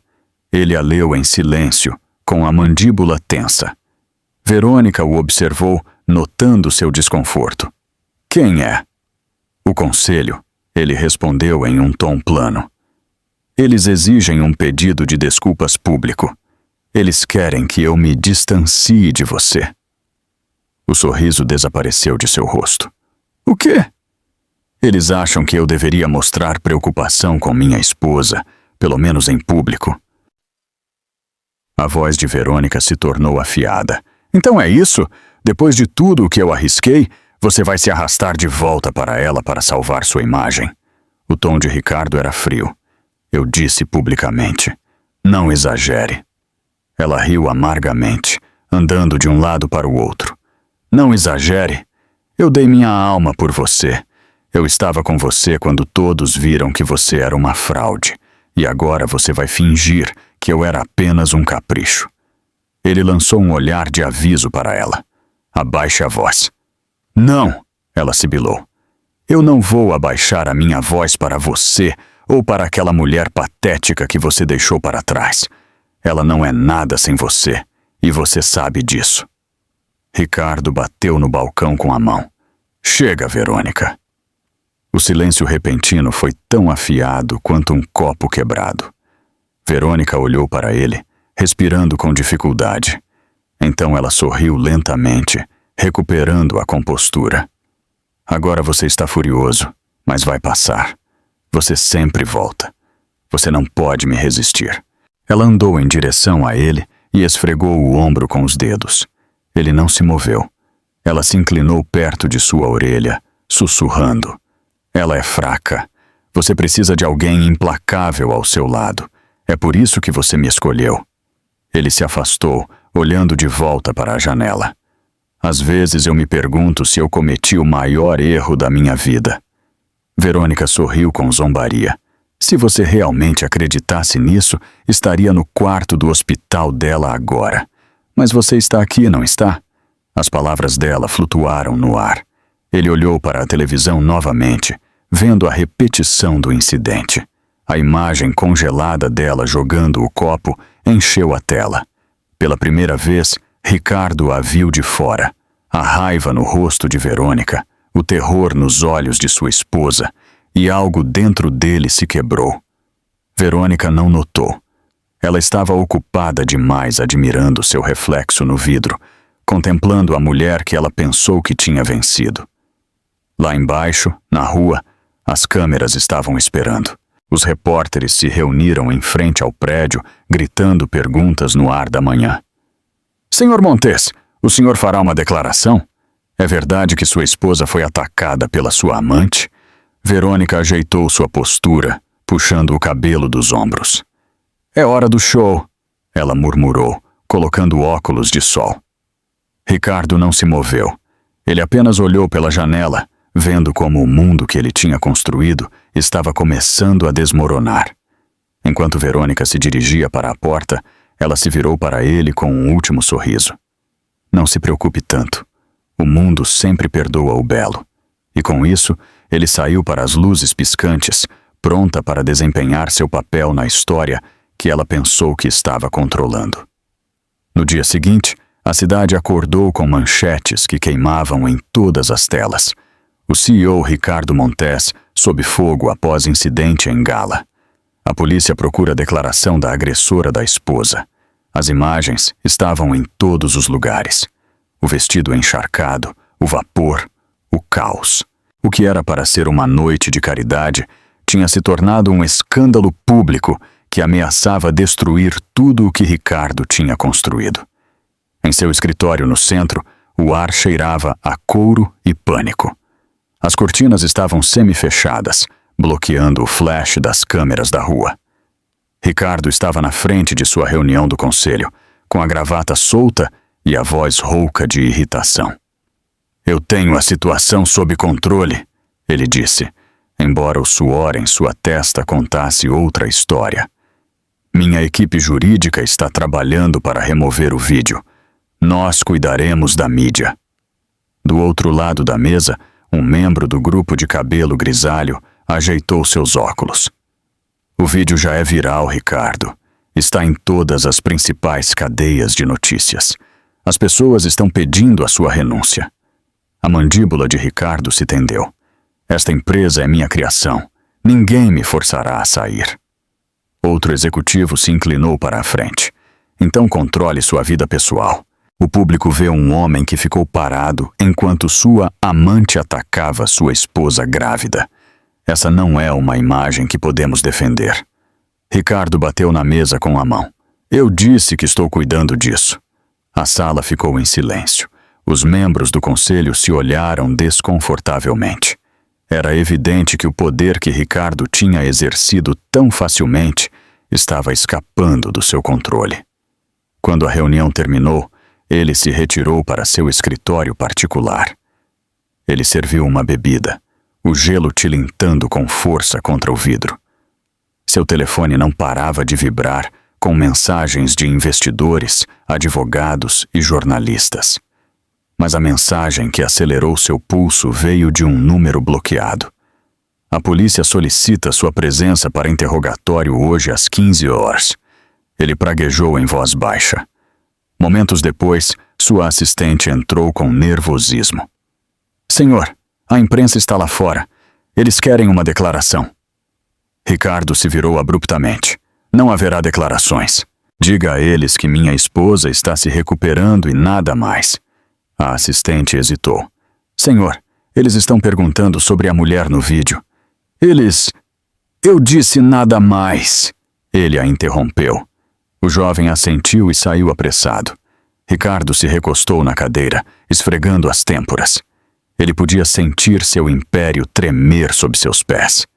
Ele a leu em silêncio, com a mandíbula tensa. Verônica o observou, notando seu desconforto. Quem é? O conselho, ele respondeu em um tom plano. Eles exigem um pedido de desculpas público. Eles querem que eu me distancie de você. O sorriso desapareceu de seu rosto. O quê? Eles acham que eu deveria mostrar preocupação com minha esposa, pelo menos em público. A voz de Verônica se tornou afiada. Então é isso? Depois de tudo o que eu arrisquei, você vai se arrastar de volta para ela para salvar sua imagem. O tom de Ricardo era frio. Eu disse publicamente. Não exagere. Ela riu amargamente, andando de um lado para o outro. Não exagere. Eu dei minha alma por você. Eu estava com você quando todos viram que você era uma fraude. E agora você vai fingir que eu era apenas um capricho. Ele lançou um olhar de aviso para ela. Abaixe a voz. Não! Ela sibilou. Eu não vou abaixar a minha voz para você ou para aquela mulher patética que você deixou para trás. Ela não é nada sem você, e você sabe disso. Ricardo bateu no balcão com a mão. Chega, Verônica. O silêncio repentino foi tão afiado quanto um copo quebrado. Verônica olhou para ele, respirando com dificuldade. Então ela sorriu lentamente, recuperando a compostura. Agora você está furioso, mas vai passar. Você sempre volta. Você não pode me resistir. Ela andou em direção a ele e esfregou o ombro com os dedos. Ele não se moveu. Ela se inclinou perto de sua orelha, sussurrando. Ela é fraca. Você precisa de alguém implacável ao seu lado. É por isso que você me escolheu. Ele se afastou, olhando de volta para a janela. Às vezes eu me pergunto se eu cometi o maior erro da minha vida. Verônica sorriu com zombaria. Se você realmente acreditasse nisso, estaria no quarto do hospital dela agora. Mas você está aqui, não está? As palavras dela flutuaram no ar. Ele olhou para a televisão novamente, vendo a repetição do incidente. A imagem congelada dela jogando o copo encheu a tela. Pela primeira vez, Ricardo a viu de fora. A raiva no rosto de Verônica, o terror nos olhos de sua esposa, e algo dentro dele se quebrou. Verônica não notou. Ela estava ocupada demais admirando seu reflexo no vidro, contemplando a mulher que ela pensou que tinha vencido. Lá embaixo, na rua, as câmeras estavam esperando. Os repórteres se reuniram em frente ao prédio, gritando perguntas no ar da manhã. Senhor Montes, o senhor fará uma declaração? É verdade que sua esposa foi atacada pela sua amante? Verônica ajeitou sua postura, puxando o cabelo dos ombros. É hora do show, ela murmurou, colocando óculos de sol. Ricardo não se moveu. Ele apenas olhou pela janela, vendo como o mundo que ele tinha construído estava começando a desmoronar. Enquanto Verônica se dirigia para a porta, ela se virou para ele com um último sorriso. Não se preocupe tanto. O mundo sempre perdoa o belo. E com isso, ele saiu para as luzes piscantes, pronta para desempenhar seu papel na história que ela pensou que estava controlando. No dia seguinte, a cidade acordou com manchetes que queimavam em todas as telas. O CEO Ricardo Montes sob fogo após incidente em gala. A polícia procura a declaração da agressora da esposa. As imagens estavam em todos os lugares. O vestido encharcado, o vapor, o caos. O que era para ser uma noite de caridade tinha se tornado um escândalo público que ameaçava destruir tudo o que Ricardo tinha construído. Em seu escritório no centro, o ar cheirava a couro e pânico. As cortinas estavam semi-fechadas, bloqueando o flash das câmeras da rua. Ricardo estava na frente de sua reunião do conselho, com a gravata solta e a voz rouca de irritação. Eu tenho a situação sob controle, ele disse, embora o suor em sua testa contasse outra história. Minha equipe jurídica está trabalhando para remover o vídeo. Nós cuidaremos da mídia. Do outro lado da mesa, um membro do grupo de cabelo grisalho ajeitou seus óculos. O vídeo já é viral, Ricardo. Está em todas as principais cadeias de notícias. As pessoas estão pedindo a sua renúncia. A mandíbula de Ricardo se tendeu. Esta empresa é minha criação. Ninguém me forçará a sair. Outro executivo se inclinou para a frente. Então controle sua vida pessoal. O público vê um homem que ficou parado enquanto sua amante atacava sua esposa grávida. Essa não é uma imagem que podemos defender. Ricardo bateu na mesa com a mão. Eu disse que estou cuidando disso. A sala ficou em silêncio. Os membros do conselho se olharam desconfortavelmente. Era evidente que o poder que Ricardo tinha exercido tão facilmente estava escapando do seu controle. Quando a reunião terminou, ele se retirou para seu escritório particular. Ele serviu uma bebida, o gelo tilintando com força contra o vidro. Seu telefone não parava de vibrar com mensagens de investidores, advogados e jornalistas. mas a mensagem que acelerou seu pulso veio de um número bloqueado. A polícia solicita sua presença para interrogatório hoje às 15 horas. Ele praguejou em voz baixa. Momentos depois, sua assistente entrou com nervosismo. Senhor, a imprensa está lá fora. Eles querem uma declaração. Ricardo se virou abruptamente. Não haverá declarações. Diga a eles que minha esposa está se recuperando e nada mais. A assistente hesitou. Senhor, eles estão perguntando sobre a mulher no vídeo. Eles... Eu disse nada mais. Ele a interrompeu. O jovem assentiu e saiu apressado. Ricardo se recostou na cadeira, esfregando as têmporas. Ele podia sentir seu império tremer sob seus pés.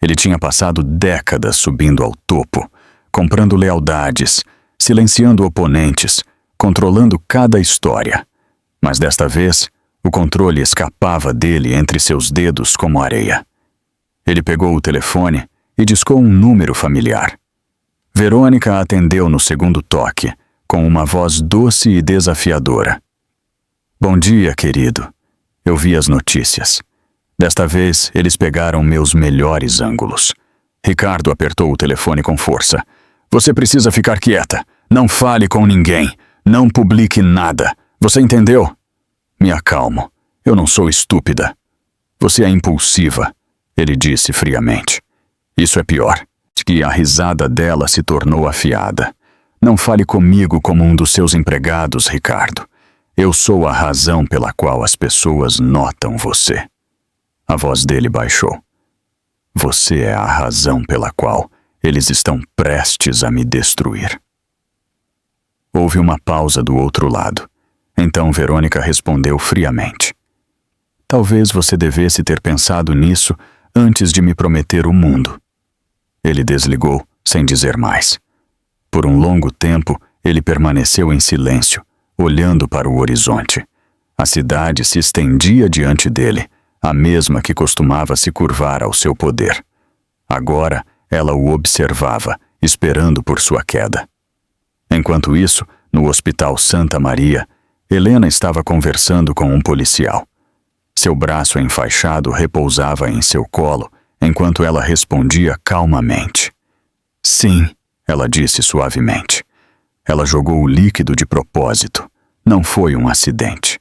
Ele tinha passado décadas subindo ao topo, comprando lealdades, silenciando oponentes, controlando cada história. Mas desta vez, o controle escapava dele entre seus dedos como areia. Ele pegou o telefone e discou um número familiar. Verônica atendeu no segundo toque, com uma voz doce e desafiadora. Bom dia, querido. Eu vi as notícias. Desta vez, eles pegaram meus melhores ângulos. Ricardo apertou o telefone com força. Você precisa ficar quieta. Não fale com ninguém. Não publique nada. Você entendeu? Me acalmo. Eu não sou estúpida. Você é impulsiva, ele disse friamente. Isso é pior. Que a risada dela se tornou afiada. Não fale comigo como um dos seus empregados, Ricardo. Eu sou a razão pela qual as pessoas notam você. A voz dele baixou. Você é a razão pela qual eles estão prestes a me destruir. Houve uma pausa do outro lado. Então Verônica respondeu friamente. Talvez você devesse ter pensado nisso antes de me prometer o mundo. Ele desligou, sem dizer mais. Por um longo tempo, ele permaneceu em silêncio, olhando para o horizonte. A cidade se estendia diante dele, a mesma que costumava se curvar ao seu poder. Agora, ela o observava, esperando por sua queda. Enquanto isso, no Hospital Santa Maria, Helena estava conversando com um policial. Seu braço enfaixado repousava em seu colo, enquanto ela respondia calmamente. Sim, ela disse suavemente. Ela jogou o líquido de propósito. Não foi um acidente.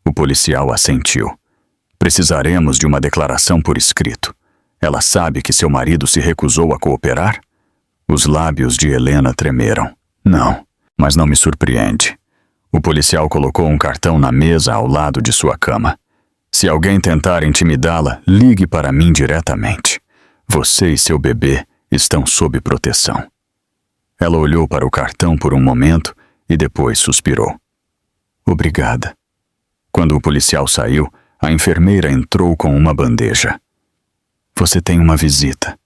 O policial assentiu. Precisaremos de uma declaração por escrito. Ela sabe que seu marido se recusou a cooperar? Os lábios de Helena tremeram. Não, mas não me surpreende. O policial colocou um cartão na mesa ao lado de sua cama. Se alguém tentar intimidá-la, ligue para mim diretamente. Você e seu bebê estão sob proteção. Ela olhou para o cartão por um momento e depois suspirou. Obrigada. Quando o policial saiu, a enfermeira entrou com uma bandeja. Você tem uma visita,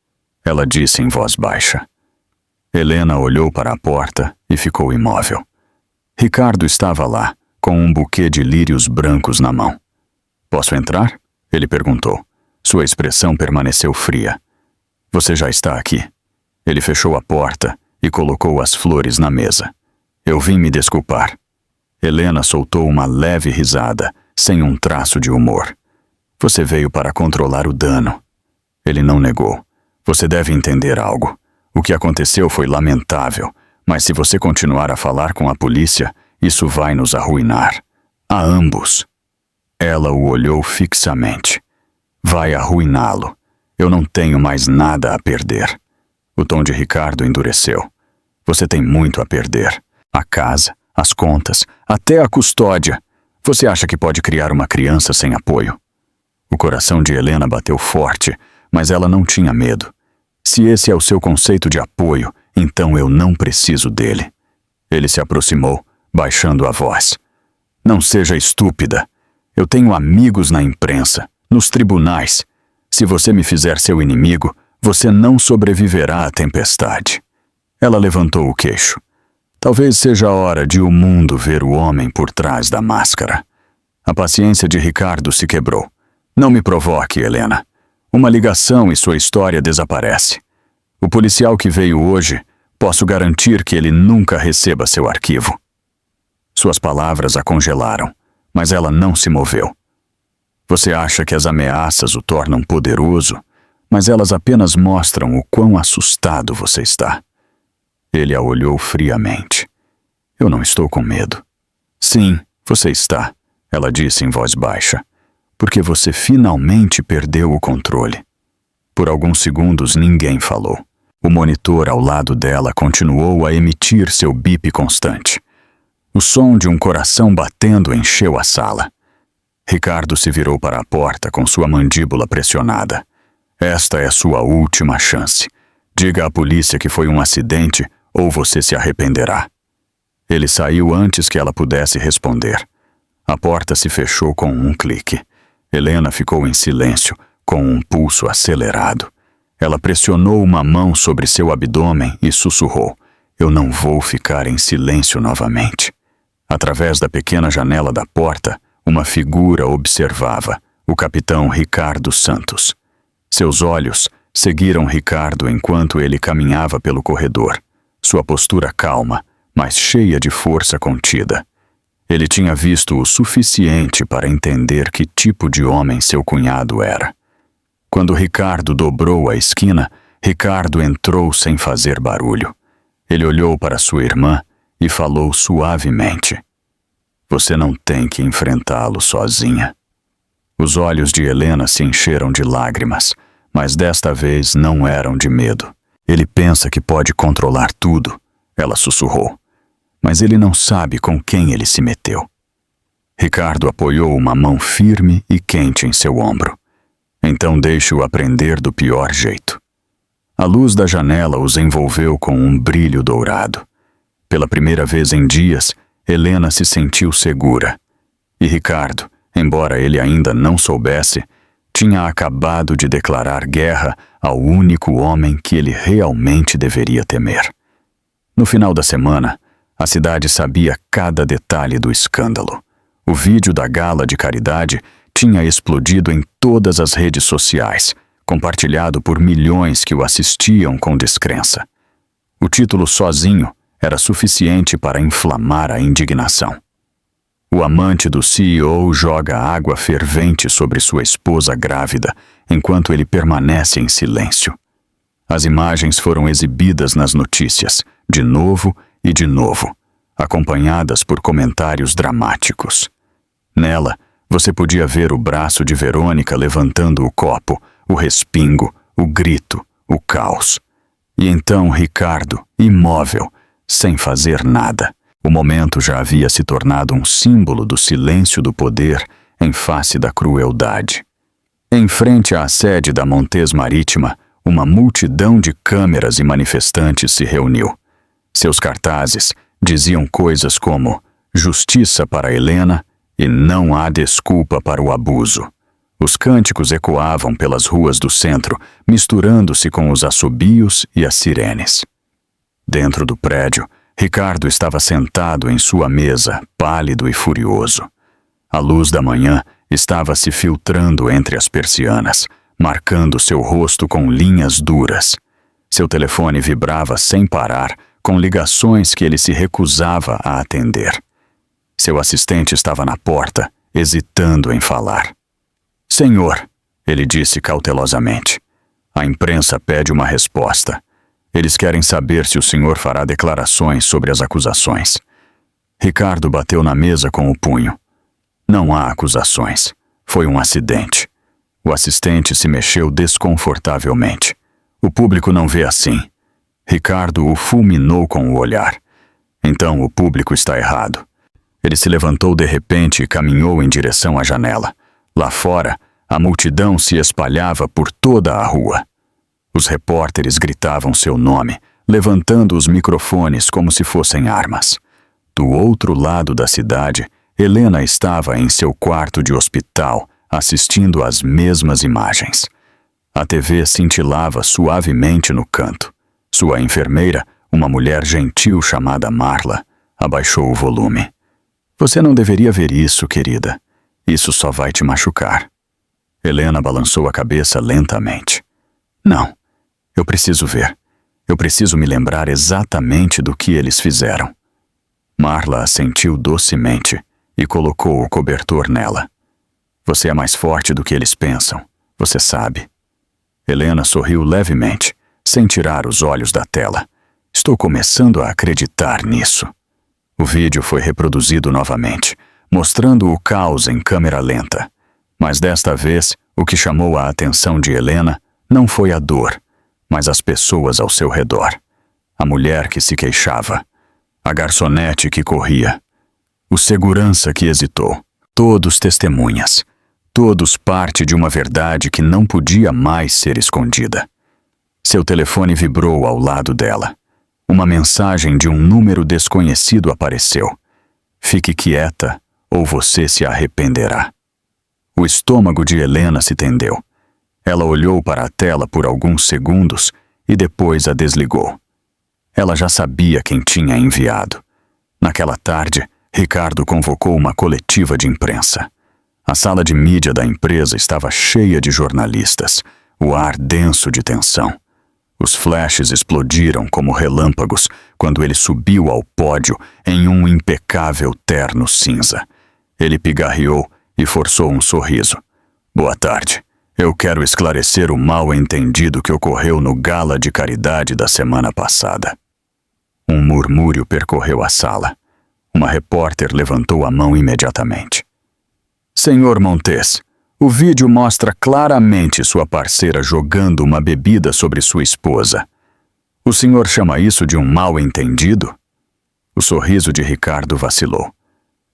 ela disse em voz baixa. Helena olhou para a porta e ficou imóvel. Ricardo estava lá, com um buquê de lírios brancos na mão. Posso entrar? Ele perguntou. Sua expressão permaneceu fria. Você já está aqui. Ele fechou a porta e colocou as flores na mesa. Eu vim me desculpar. Helena soltou uma leve risada, sem um traço de humor. Você veio para controlar o dano. Ele não negou. Você deve entender algo. O que aconteceu foi lamentável, mas se você continuar a falar com a polícia, isso vai nos arruinar. A ambos. Ela o olhou fixamente. Vai arruiná-lo. Eu não tenho mais nada a perder. O tom de Ricardo endureceu. Você tem muito a perder. A casa, as contas, até a custódia. Você acha que pode criar uma criança sem apoio? O coração de Helena bateu forte, mas ela não tinha medo. Se esse é o seu conceito de apoio, então eu não preciso dele. Ele se aproximou, baixando a voz. Não seja estúpida. Eu tenho amigos na imprensa, nos tribunais. Se você me fizer seu inimigo, você não sobreviverá à tempestade. Ela levantou o queixo. Talvez seja a hora de o mundo ver o homem por trás da máscara. A paciência de Ricardo se quebrou. Não me provoque, Helena. Uma ligação e sua história desaparece. O policial que veio hoje, posso garantir que ele nunca receba seu arquivo. Suas palavras a congelaram, mas ela não se moveu. Você acha que as ameaças o tornam poderoso, mas elas apenas mostram o quão assustado você está. Ele a olhou friamente. Eu não estou com medo. Sim, você está, ela disse em voz baixa, porque você finalmente perdeu o controle. Por alguns segundos ninguém falou. O monitor ao lado dela continuou a emitir seu bip constante. O som de um coração batendo encheu a sala. Ricardo se virou para a porta com sua mandíbula pressionada. Esta é sua última chance. Diga à polícia que foi um acidente ou você se arrependerá. Ele saiu antes que ela pudesse responder. A porta se fechou com um clique. Helena ficou em silêncio, com um pulso acelerado. Ela pressionou uma mão sobre seu abdômen e sussurrou: Eu não vou ficar em silêncio novamente. Através da pequena janela da porta, uma figura observava, o capitão Ricardo Santos. Seus olhos seguiram Ricardo enquanto ele caminhava pelo corredor, sua postura calma, mas cheia de força contida. Ele tinha visto o suficiente para entender que tipo de homem seu cunhado era. Quando Ricardo dobrou a esquina, Ricardo entrou sem fazer barulho. Ele olhou para sua irmã e falou suavemente: Você não tem que enfrentá-lo sozinha. Os olhos de Helena se encheram de lágrimas, mas desta vez não eram de medo. Ele pensa que pode controlar tudo, ela sussurrou, mas ele não sabe com quem ele se meteu. Ricardo apoiou uma mão firme e quente em seu ombro. Então deixe-o aprender do pior jeito. A luz da janela os envolveu com um brilho dourado. Pela primeira vez em dias, Helena se sentiu segura. E Ricardo, embora ele ainda não soubesse, tinha acabado de declarar guerra ao único homem que ele realmente deveria temer. No final da semana, a cidade sabia cada detalhe do escândalo. O vídeo da gala de caridade tinha explodido em todas as redes sociais, compartilhado por milhões que o assistiam com descrença. O título sozinho era suficiente para inflamar a indignação. O amante do CEO joga água fervente sobre sua esposa grávida, enquanto ele permanece em silêncio. As imagens foram exibidas nas notícias, de novo e de novo, acompanhadas por comentários dramáticos. Nela, você podia ver o braço de Verônica levantando o copo, o respingo, o grito, o caos. E então Ricardo, imóvel, sem fazer nada. O momento já havia se tornado um símbolo do silêncio do poder em face da crueldade. Em frente à sede da Montes Marítima, uma multidão de câmeras e manifestantes se reuniu. Seus cartazes diziam coisas como "Justiça para Helena" e "Não há desculpa para o abuso". Os cânticos ecoavam pelas ruas do centro, misturando-se com os assobios e as sirenes. Dentro do prédio, Ricardo estava sentado em sua mesa, pálido e furioso. A luz da manhã estava se filtrando entre as persianas, marcando seu rosto com linhas duras. Seu telefone vibrava sem parar, com ligações que ele se recusava a atender. Seu assistente estava na porta, hesitando em falar. "Senhor", ele disse cautelosamente, "a imprensa pede uma resposta. Eles querem saber se o senhor fará declarações sobre as acusações." Ricardo bateu na mesa com o punho. "Não há acusações. Foi um acidente." O assistente se mexeu desconfortavelmente. "O público não vê assim." Ricardo o fulminou com o olhar. "Então o público está errado." Ele se levantou de repente e caminhou em direção à janela. Lá fora, a multidão se espalhava por toda a rua. Os repórteres gritavam seu nome, levantando os microfones como se fossem armas. Do outro lado da cidade, Helena estava em seu quarto de hospital, assistindo às mesmas imagens. A TV cintilava suavemente no canto. Sua enfermeira, uma mulher gentil chamada Marla, abaixou o volume. "Você não deveria ver isso, querida. Isso só vai te machucar." Helena balançou a cabeça lentamente. "Não, eu preciso ver. Eu preciso me lembrar exatamente do que eles fizeram." Marla assentiu docemente e colocou o cobertor nela. Você é mais forte do que eles pensam, você sabe. Helena sorriu levemente, sem tirar os olhos da tela. Estou começando a acreditar nisso. O vídeo foi reproduzido novamente, mostrando o caos em câmera lenta. Mas desta vez, o que chamou a atenção de Helena não foi a dor, mas as pessoas ao seu redor. A mulher que se queixava, a garçonete que corria, o segurança que hesitou. Todos testemunhas, todos parte de uma verdade que não podia mais ser escondida. Seu telefone vibrou ao lado dela. Uma mensagem de um número desconhecido apareceu. Fique quieta ou você se arrependerá. O estômago de Helena se tendeu. Ela olhou para a tela por alguns segundos e depois a desligou. Ela já sabia quem tinha enviado. Naquela tarde, Ricardo convocou uma coletiva de imprensa. A sala de mídia da empresa estava cheia de jornalistas, o ar denso de tensão. Os flashes explodiram como relâmpagos quando ele subiu ao pódio em um impecável terno cinza. Ele pigarreou e forçou um sorriso. Boa tarde. Eu quero esclarecer o mal-entendido que ocorreu no gala de caridade da semana passada. Um murmúrio percorreu a sala. Uma repórter levantou a mão imediatamente. Senhor Montes, o vídeo mostra claramente sua parceira jogando uma bebida sobre sua esposa. O senhor chama isso de um mal-entendido? O sorriso de Ricardo vacilou.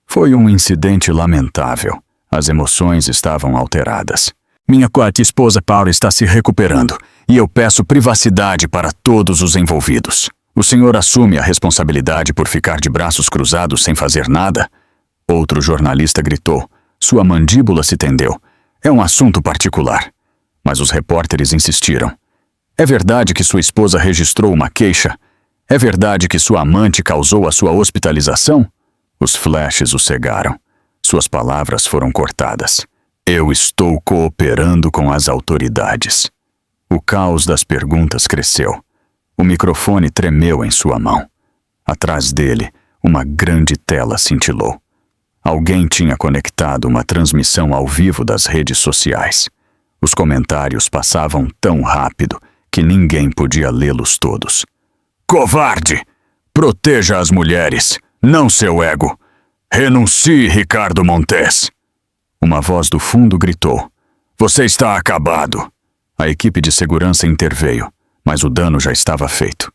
Foi um incidente lamentável. As emoções estavam alteradas. Minha quarta esposa Paula está se recuperando e eu peço privacidade para todos os envolvidos. O senhor assume a responsabilidade por ficar de braços cruzados sem fazer nada? Outro jornalista gritou. Sua mandíbula se tendeu. É um assunto particular. Mas os repórteres insistiram. É verdade que sua esposa registrou uma queixa? É verdade que sua amante causou a sua hospitalização? Os flashes o cegaram. Suas palavras foram cortadas. Eu estou cooperando com as autoridades. O caos das perguntas cresceu. O microfone tremeu em sua mão. Atrás dele, uma grande tela cintilou. Alguém tinha conectado uma transmissão ao vivo das redes sociais. Os comentários passavam tão rápido que ninguém podia lê-los todos. Covarde! Proteja as mulheres, não seu ego! Renuncie, Ricardo Montes! Uma voz do fundo gritou. Você está acabado! A equipe de segurança interveio, mas o dano já estava feito.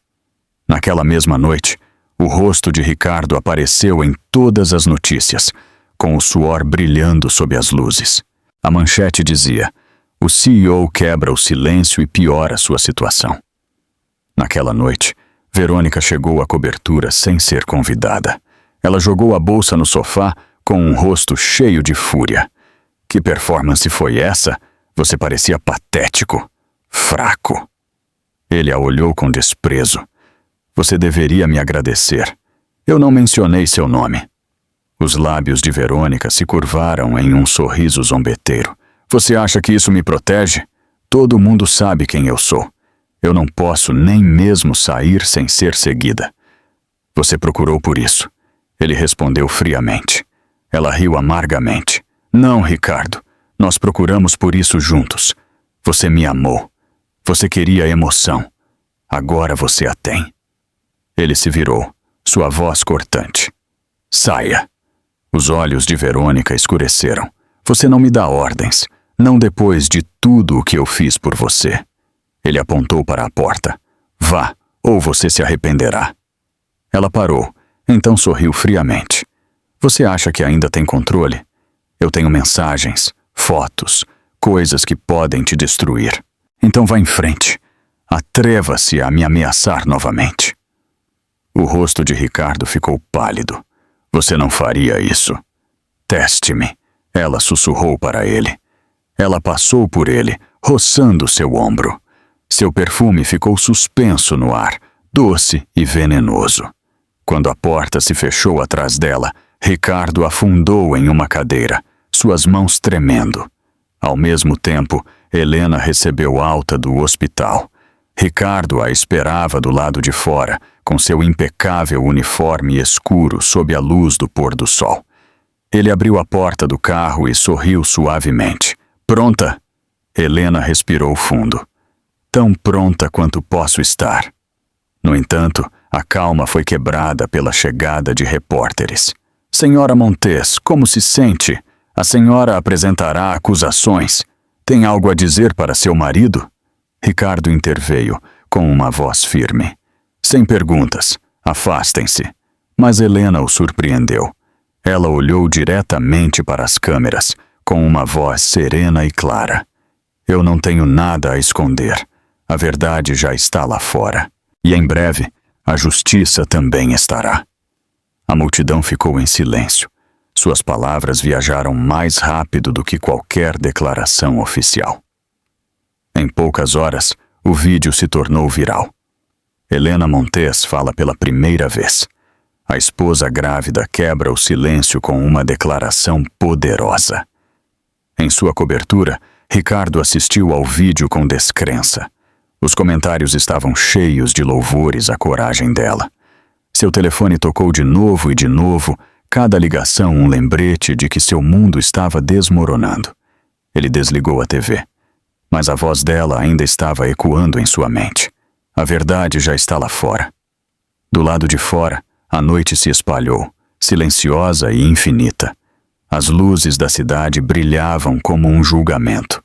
Naquela mesma noite, o rosto de Ricardo apareceu em todas as notícias, com o suor brilhando sob as luzes. A manchete dizia: o CEO quebra o silêncio e piora sua situação. Naquela noite, Verônica chegou à cobertura sem ser convidada. Ela jogou a bolsa no sofá com um rosto cheio de fúria. Que performance foi essa? Você parecia patético, fraco. Ele a olhou com desprezo. Você deveria me agradecer. Eu não mencionei seu nome. Os lábios de Verônica se curvaram em um sorriso zombeteiro. Você acha que isso me protege? Todo mundo sabe quem eu sou. Eu não posso nem mesmo sair sem ser seguida. Você procurou por isso. Ele respondeu friamente. Ela riu amargamente. Não, Ricardo. Nós procuramos por isso juntos. Você me amou. Você queria emoção. Agora você a tem. Ele se virou, sua voz cortante. Saia. Os olhos de Verônica escureceram. Você não me dá ordens, não depois de tudo o que eu fiz por você. Ele apontou para a porta. Vá, ou você se arrependerá. Ela parou, então sorriu friamente. Você acha que ainda tem controle? Eu tenho mensagens, fotos, coisas que podem te destruir. Então vá em frente. Atreva-se a me ameaçar novamente. O rosto de Ricardo ficou pálido. Você não faria isso. Teste-me. Ela sussurrou para ele. Ela passou por ele, roçando seu ombro. Seu perfume ficou suspenso no ar, doce e venenoso. Quando a porta se fechou atrás dela, Ricardo afundou em uma cadeira, suas mãos tremendo. Ao mesmo tempo, Helena recebeu alta do hospital. Ricardo a esperava do lado de fora, com seu impecável uniforme escuro sob a luz do pôr do sol. Ele abriu a porta do carro e sorriu suavemente. Pronta? Helena respirou fundo. Tão pronta quanto posso estar. No entanto, a calma foi quebrada pela chegada de repórteres. Senhora Montes, como se sente? A senhora apresentará acusações. Tem algo a dizer para seu marido? Ricardo interveio, com uma voz firme. Sem perguntas, afastem-se. Mas Helena o surpreendeu. Ela olhou diretamente para as câmeras, com uma voz serena e clara. Eu não tenho nada a esconder. A verdade já está lá fora. E em breve, a justiça também estará. A multidão ficou em silêncio. Suas palavras viajaram mais rápido do que qualquer declaração oficial. Em poucas horas, o vídeo se tornou viral. Helena Montes fala pela primeira vez. A esposa grávida quebra o silêncio com uma declaração poderosa. Em sua cobertura, Ricardo assistiu ao vídeo com descrença. Os comentários estavam cheios de louvores à coragem dela. Seu telefone tocou de novo e de novo, cada ligação um lembrete de que seu mundo estava desmoronando. Ele desligou a TV. Mas a voz dela ainda estava ecoando em sua mente. A verdade já está lá fora. Do lado de fora, a noite se espalhou, silenciosa e infinita. As luzes da cidade brilhavam como um julgamento.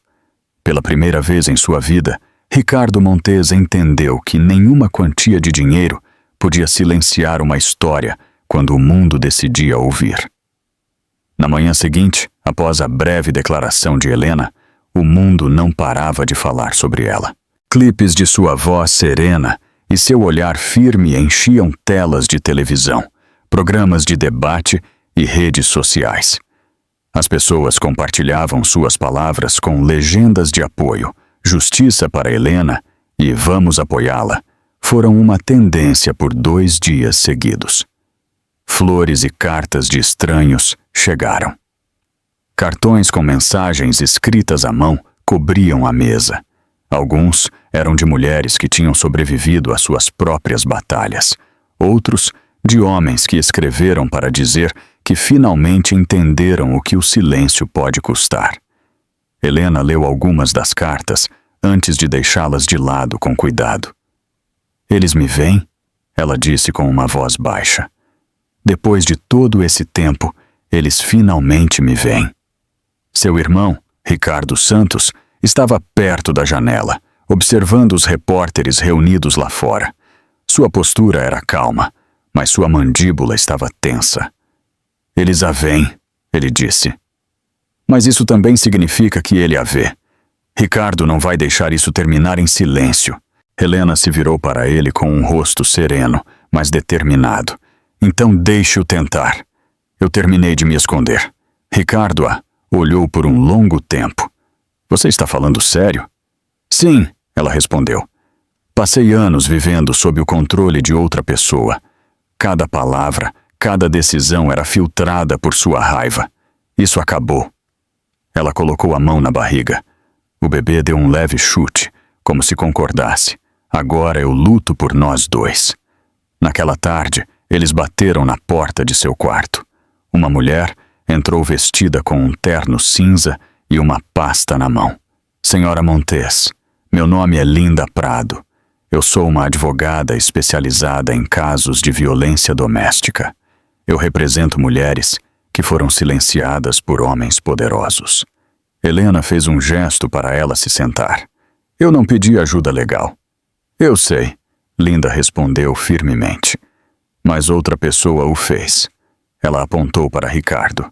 Pela primeira vez em sua vida, Ricardo Montes entendeu que nenhuma quantia de dinheiro podia silenciar uma história quando o mundo decidia ouvir. Na manhã seguinte, após a breve declaração de Helena, o mundo não parava de falar sobre ela. Clipes de sua voz serena e seu olhar firme enchiam telas de televisão, programas de debate e redes sociais. As pessoas compartilhavam suas palavras com legendas de apoio. Justiça para Helena e vamos apoiá-la foram uma tendência por 2 dias seguidos. Flores e cartas de estranhos chegaram. Cartões com mensagens escritas à mão cobriam a mesa. Alguns eram de mulheres que tinham sobrevivido às suas próprias batalhas. Outros, de homens que escreveram para dizer que finalmente entenderam o que o silêncio pode custar. Helena leu algumas das cartas antes de deixá-las de lado com cuidado. Eles me veem? Ela disse com uma voz baixa. Depois de todo esse tempo, eles finalmente me veem. Seu irmão, Ricardo Santos, estava perto da janela, observando os repórteres reunidos lá fora. Sua postura era calma, mas sua mandíbula estava tensa. Eles a veem, ele disse. Mas isso também significa que ele a vê. Ricardo não vai deixar isso terminar em silêncio. Helena se virou para ele com um rosto sereno, mas determinado. Então deixe-o tentar. Eu terminei de me esconder. Ricardo olhou por um longo tempo. Você está falando sério? Sim, ela respondeu. Passei anos vivendo sob o controle de outra pessoa. Cada palavra, cada decisão era filtrada por sua raiva. Isso acabou. Ela colocou a mão na barriga. O bebê deu um leve chute, como se concordasse. Agora eu luto por nós dois. Naquela tarde, eles bateram na porta de seu quarto. Uma mulher entrou vestida com um terno cinza e uma pasta na mão. Senhora Montes, meu nome é Linda Prado. Eu sou uma advogada especializada em casos de violência doméstica. Eu represento mulheres que foram silenciadas por homens poderosos. Helena fez um gesto para ela se sentar. Eu não pedi ajuda legal. Eu sei, Linda respondeu firmemente. Mas outra pessoa o fez. Ela apontou para Ricardo.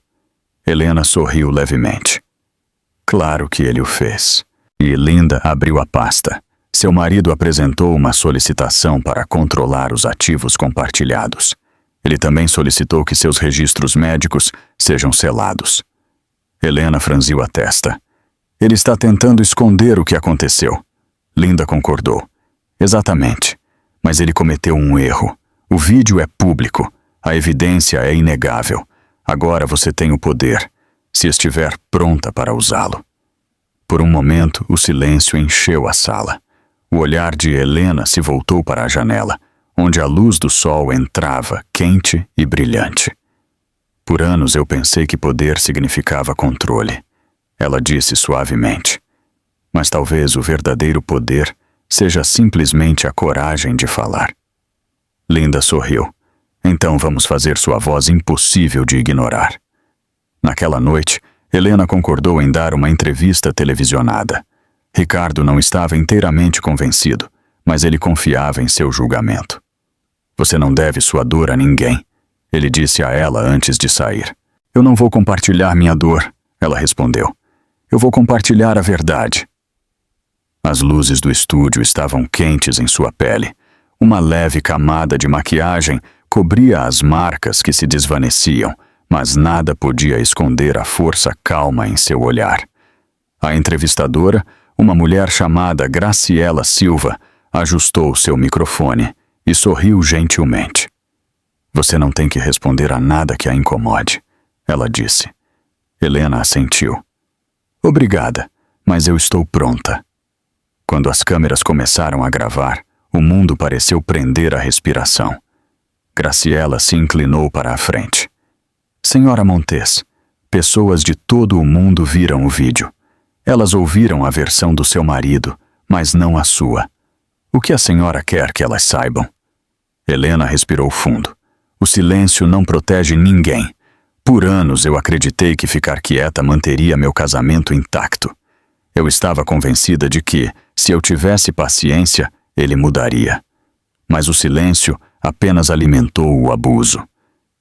Helena sorriu levemente. Claro que ele o fez. E Linda abriu a pasta. Seu marido apresentou uma solicitação para controlar os ativos compartilhados. Ele também solicitou que seus registros médicos sejam selados. Helena franziu a testa. Ele está tentando esconder o que aconteceu. Linda concordou. Exatamente. Mas ele cometeu um erro. O vídeo é público. A evidência é inegável. Agora você tem o poder, se estiver pronta para usá-lo. Por um momento, o silêncio encheu a sala. O olhar de Helena se voltou para a janela, onde a luz do sol entrava, quente e brilhante. Por anos eu pensei que poder significava controle. Ela disse suavemente. Mas talvez o verdadeiro poder seja simplesmente a coragem de falar. Linda sorriu. Então vamos fazer sua voz impossível de ignorar. Naquela noite, Helena concordou em dar uma entrevista televisionada. Ricardo não estava inteiramente convencido, mas ele confiava em seu julgamento. Você não deve sua dor a ninguém, ele disse a ela antes de sair. Eu não vou compartilhar minha dor, ela respondeu. Eu vou compartilhar a verdade. As luzes do estúdio estavam quentes em sua pele. Uma leve camada de maquiagem cobria as marcas que se desvaneciam, mas nada podia esconder a força calma em seu olhar. A entrevistadora, uma mulher chamada Graciela Silva, ajustou seu microfone e sorriu gentilmente. Você não tem que responder a nada que a incomode, ela disse. Helena assentiu. Obrigada, mas eu estou pronta. Quando as câmeras começaram a gravar, o mundo pareceu prender a respiração. Graciela se inclinou para a frente. Senhora Montes, pessoas de todo o mundo viram o vídeo. Elas ouviram a versão do seu marido, mas não a sua. O que a senhora quer que elas saibam? Helena respirou fundo. O silêncio não protege ninguém. Por anos eu acreditei que ficar quieta manteria meu casamento intacto. Eu estava convencida de que, se eu tivesse paciência, ele mudaria. Mas o silêncio apenas alimentou o abuso.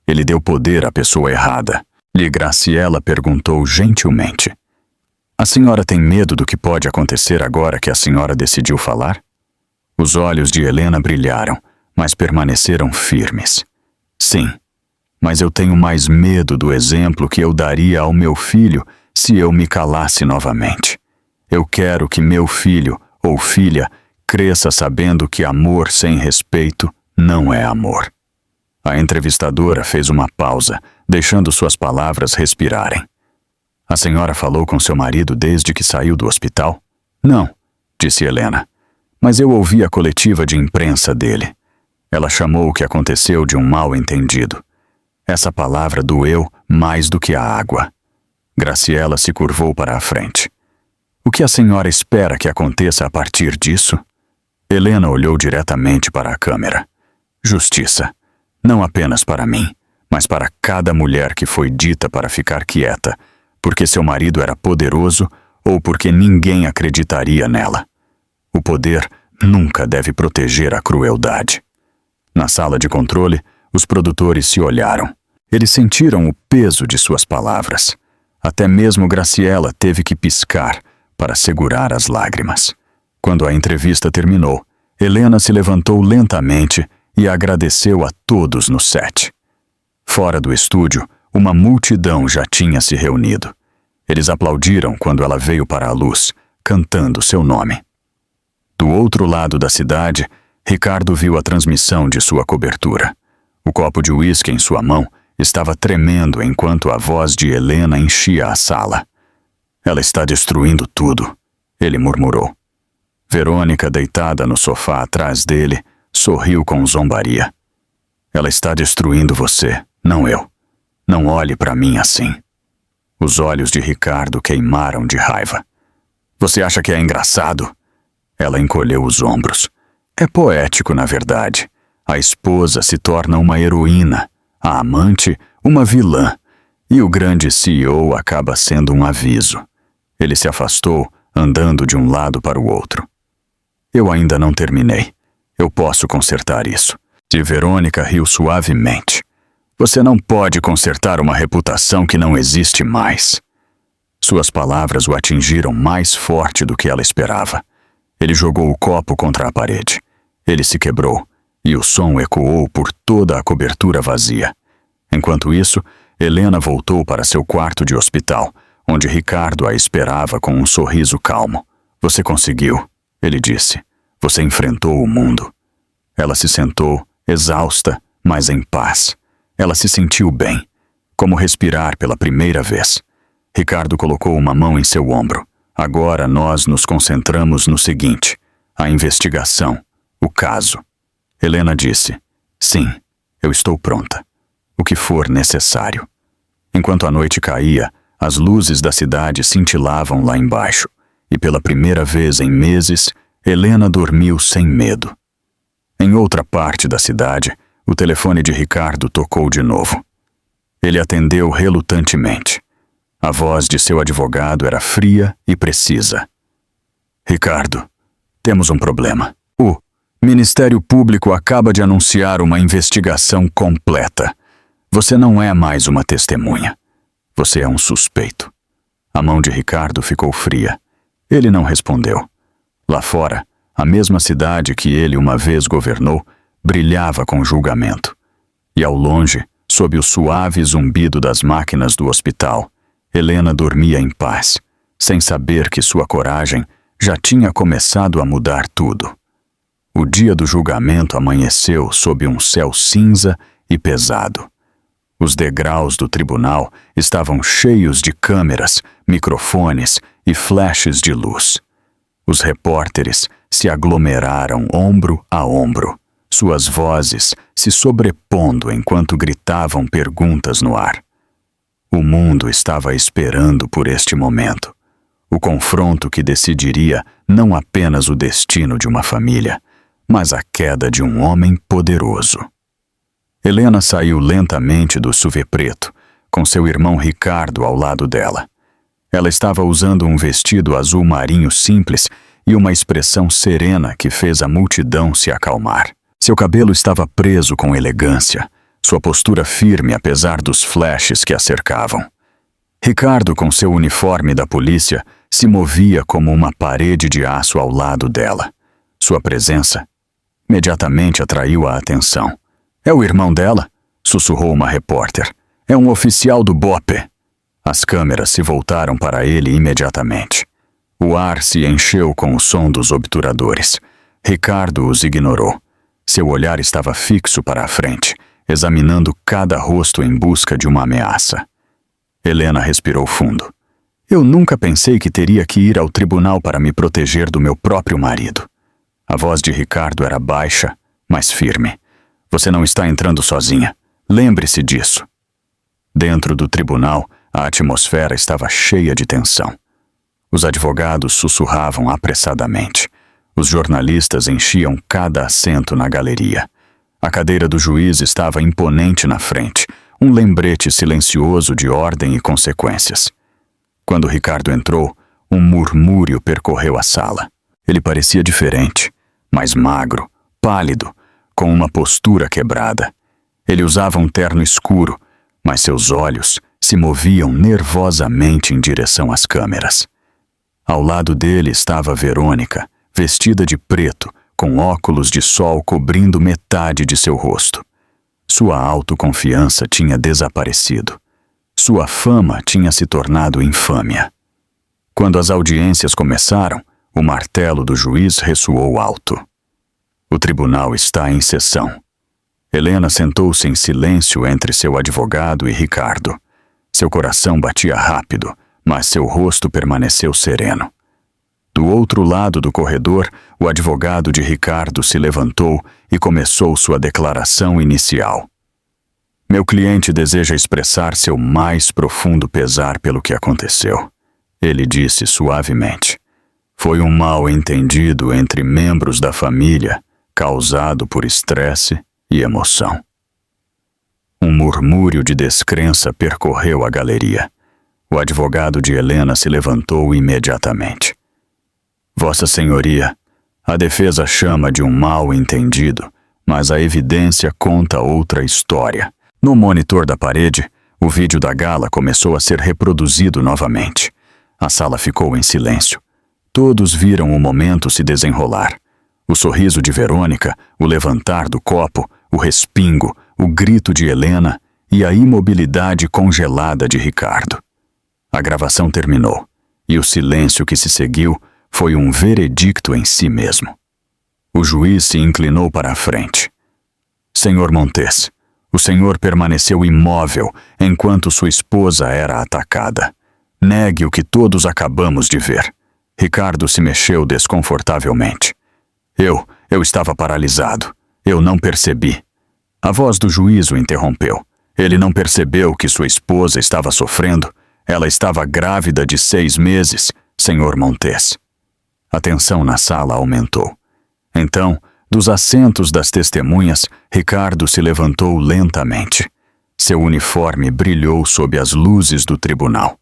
Ele deu poder à pessoa errada. E Graciela perguntou gentilmente. A senhora tem medo do que pode acontecer agora que a senhora decidiu falar? Os olhos de Helena brilharam, mas permaneceram firmes. Sim, mas eu tenho mais medo do exemplo que eu daria ao meu filho se eu me calasse novamente. Eu quero que meu filho ou filha cresça sabendo que amor sem respeito não é amor. A entrevistadora fez uma pausa, deixando suas palavras respirarem. A senhora falou com seu marido desde que saiu do hospital? Não, disse Helena. Mas eu ouvi a coletiva de imprensa dele. Ela chamou o que aconteceu de um mal-entendido. Essa palavra doeu mais do que a água. Graciela se curvou para a frente. O que a senhora espera que aconteça a partir disso? Helena olhou diretamente para a câmera. Justiça. Não apenas para mim, mas para cada mulher que foi dita para ficar quieta, porque seu marido era poderoso ou porque ninguém acreditaria nela. O poder nunca deve proteger a crueldade. Na sala de controle, os produtores se olharam. Eles sentiram o peso de suas palavras. Até mesmo Graciela teve que piscar para segurar as lágrimas. Quando a entrevista terminou, Helena se levantou lentamente e agradeceu a todos no set. Fora do estúdio, uma multidão já tinha se reunido. Eles aplaudiram quando ela veio para a luz, cantando seu nome. Do outro lado da cidade, Ricardo viu a transmissão de sua cobertura. O copo de uísque em sua mão estava tremendo enquanto a voz de Helena enchia a sala. Ela está destruindo tudo, ele murmurou. Verônica, deitada no sofá atrás dele, sorriu com zombaria. Ela está destruindo você, não eu. Não olhe para mim assim. Os olhos de Ricardo queimaram de raiva. Você acha que é engraçado? Ela encolheu os ombros. É poético, na verdade. A esposa se torna uma heroína, a amante, uma vilã, e o grande CEO acaba sendo um aviso. Ele se afastou, andando de um lado para o outro. Eu ainda não terminei. Eu posso consertar isso. E Verônica riu suavemente. Você não pode consertar uma reputação que não existe mais. Suas palavras o atingiram mais forte do que ela esperava. Ele jogou o copo contra a parede. Ele se quebrou, e o som ecoou por toda a cobertura vazia. Enquanto isso, Helena voltou para seu quarto de hospital, onde Ricardo a esperava com um sorriso calmo. Você conseguiu, ele disse. Você enfrentou o mundo. Ela se sentou, exausta, mas em paz. Ela se sentiu bem, como respirar pela primeira vez. Ricardo colocou uma mão em seu ombro. Agora nós nos concentramos no seguinte: a investigação, o caso. Helena disse: sim, eu estou pronta. O que for necessário. Enquanto a noite caía, as luzes da cidade cintilavam lá embaixo, e pela primeira vez em meses, Helena dormiu sem medo. Em outra parte da cidade, o telefone de Ricardo tocou de novo. Ele atendeu relutantemente. A voz de seu advogado era fria e precisa. Ricardo, temos um problema. O Ministério Público acaba de anunciar uma investigação completa. Você não é mais uma testemunha. Você é um suspeito. A mão de Ricardo ficou fria. Ele não respondeu. Lá fora, a mesma cidade que ele uma vez governou brilhava com julgamento. E ao longe, sob o suave zumbido das máquinas do hospital, Helena dormia em paz, sem saber que sua coragem já tinha começado a mudar tudo. O dia do julgamento amanheceu sob um céu cinza e pesado. Os degraus do tribunal estavam cheios de câmeras, microfones e flashes de luz. Os repórteres se aglomeraram ombro a ombro, suas vozes se sobrepondo enquanto gritavam perguntas no ar. O mundo estava esperando por este momento, o confronto que decidiria não apenas o destino de uma família, mas a queda de um homem poderoso. Helena saiu lentamente do SUV preto, com seu irmão Ricardo ao lado dela. Ela estava usando um vestido azul marinho simples e uma expressão serena que fez a multidão se acalmar. Seu cabelo estava preso com elegância, sua postura firme apesar dos flashes que a cercavam. Ricardo, com seu uniforme da polícia, se movia como uma parede de aço ao lado dela. Sua presença imediatamente atraiu a atenção. "É o irmão dela?" sussurrou uma repórter. "É um oficial do BOPE." As câmeras se voltaram para ele imediatamente. O ar se encheu com o som dos obturadores. Ricardo os ignorou. Seu olhar estava fixo para a frente, examinando cada rosto em busca de uma ameaça. Helena respirou fundo. "Eu nunca pensei que teria que ir ao tribunal para me proteger do meu próprio marido." A voz de Ricardo era baixa, mas firme. "Você não está entrando sozinha. Lembre-se disso." Dentro do tribunal, a atmosfera estava cheia de tensão. Os advogados sussurravam apressadamente. Os jornalistas enchiam cada assento na galeria. A cadeira do juiz estava imponente na frente, um lembrete silencioso de ordem e consequências. Quando Ricardo entrou, um murmúrio percorreu a sala. Ele parecia diferente, mais magro, pálido, com uma postura quebrada. Ele usava um terno escuro, mas seus olhos se moviam nervosamente em direção às câmeras. Ao lado dele estava Verônica, vestida de preto, com óculos de sol cobrindo metade de seu rosto. Sua autoconfiança tinha desaparecido. Sua fama tinha se tornado infâmia. Quando as audiências começaram, o martelo do juiz ressoou alto. O tribunal está em sessão. Helena sentou-se em silêncio entre seu advogado e Ricardo. Seu coração batia rápido, mas seu rosto permaneceu sereno. Do outro lado do corredor, o advogado de Ricardo se levantou e começou sua declaração inicial. "Meu cliente deseja expressar seu mais profundo pesar pelo que aconteceu", ele disse suavemente. "Foi um mal-entendido entre membros da família, causado por estresse e emoção." Um murmúrio de descrença percorreu a galeria. O advogado de Helena se levantou imediatamente. "Vossa Senhoria, a defesa chama de um mal-entendido, mas a evidência conta outra história." No monitor da parede, o vídeo da gala começou a ser reproduzido novamente. A sala ficou em silêncio. Todos viram o momento se desenrolar. O sorriso de Verônica, o levantar do copo, o respingo, o grito de Helena e a imobilidade congelada de Ricardo. A gravação terminou, e o silêncio que se seguiu foi um veredicto em si mesmo. O juiz se inclinou para a frente. "Senhor Montes, o senhor permaneceu imóvel enquanto sua esposa era atacada. Negue o que todos acabamos de ver." Ricardo se mexeu desconfortavelmente. Eu estava paralisado. Eu não percebi." A voz do juiz o interrompeu. Ele não percebeu que sua esposa estava sofrendo. Ela estava grávida de 6 meses, Sr. Montes. A tensão na sala aumentou. Então, dos assentos das testemunhas, Ricardo se levantou lentamente. Seu uniforme brilhou sob as luzes do tribunal.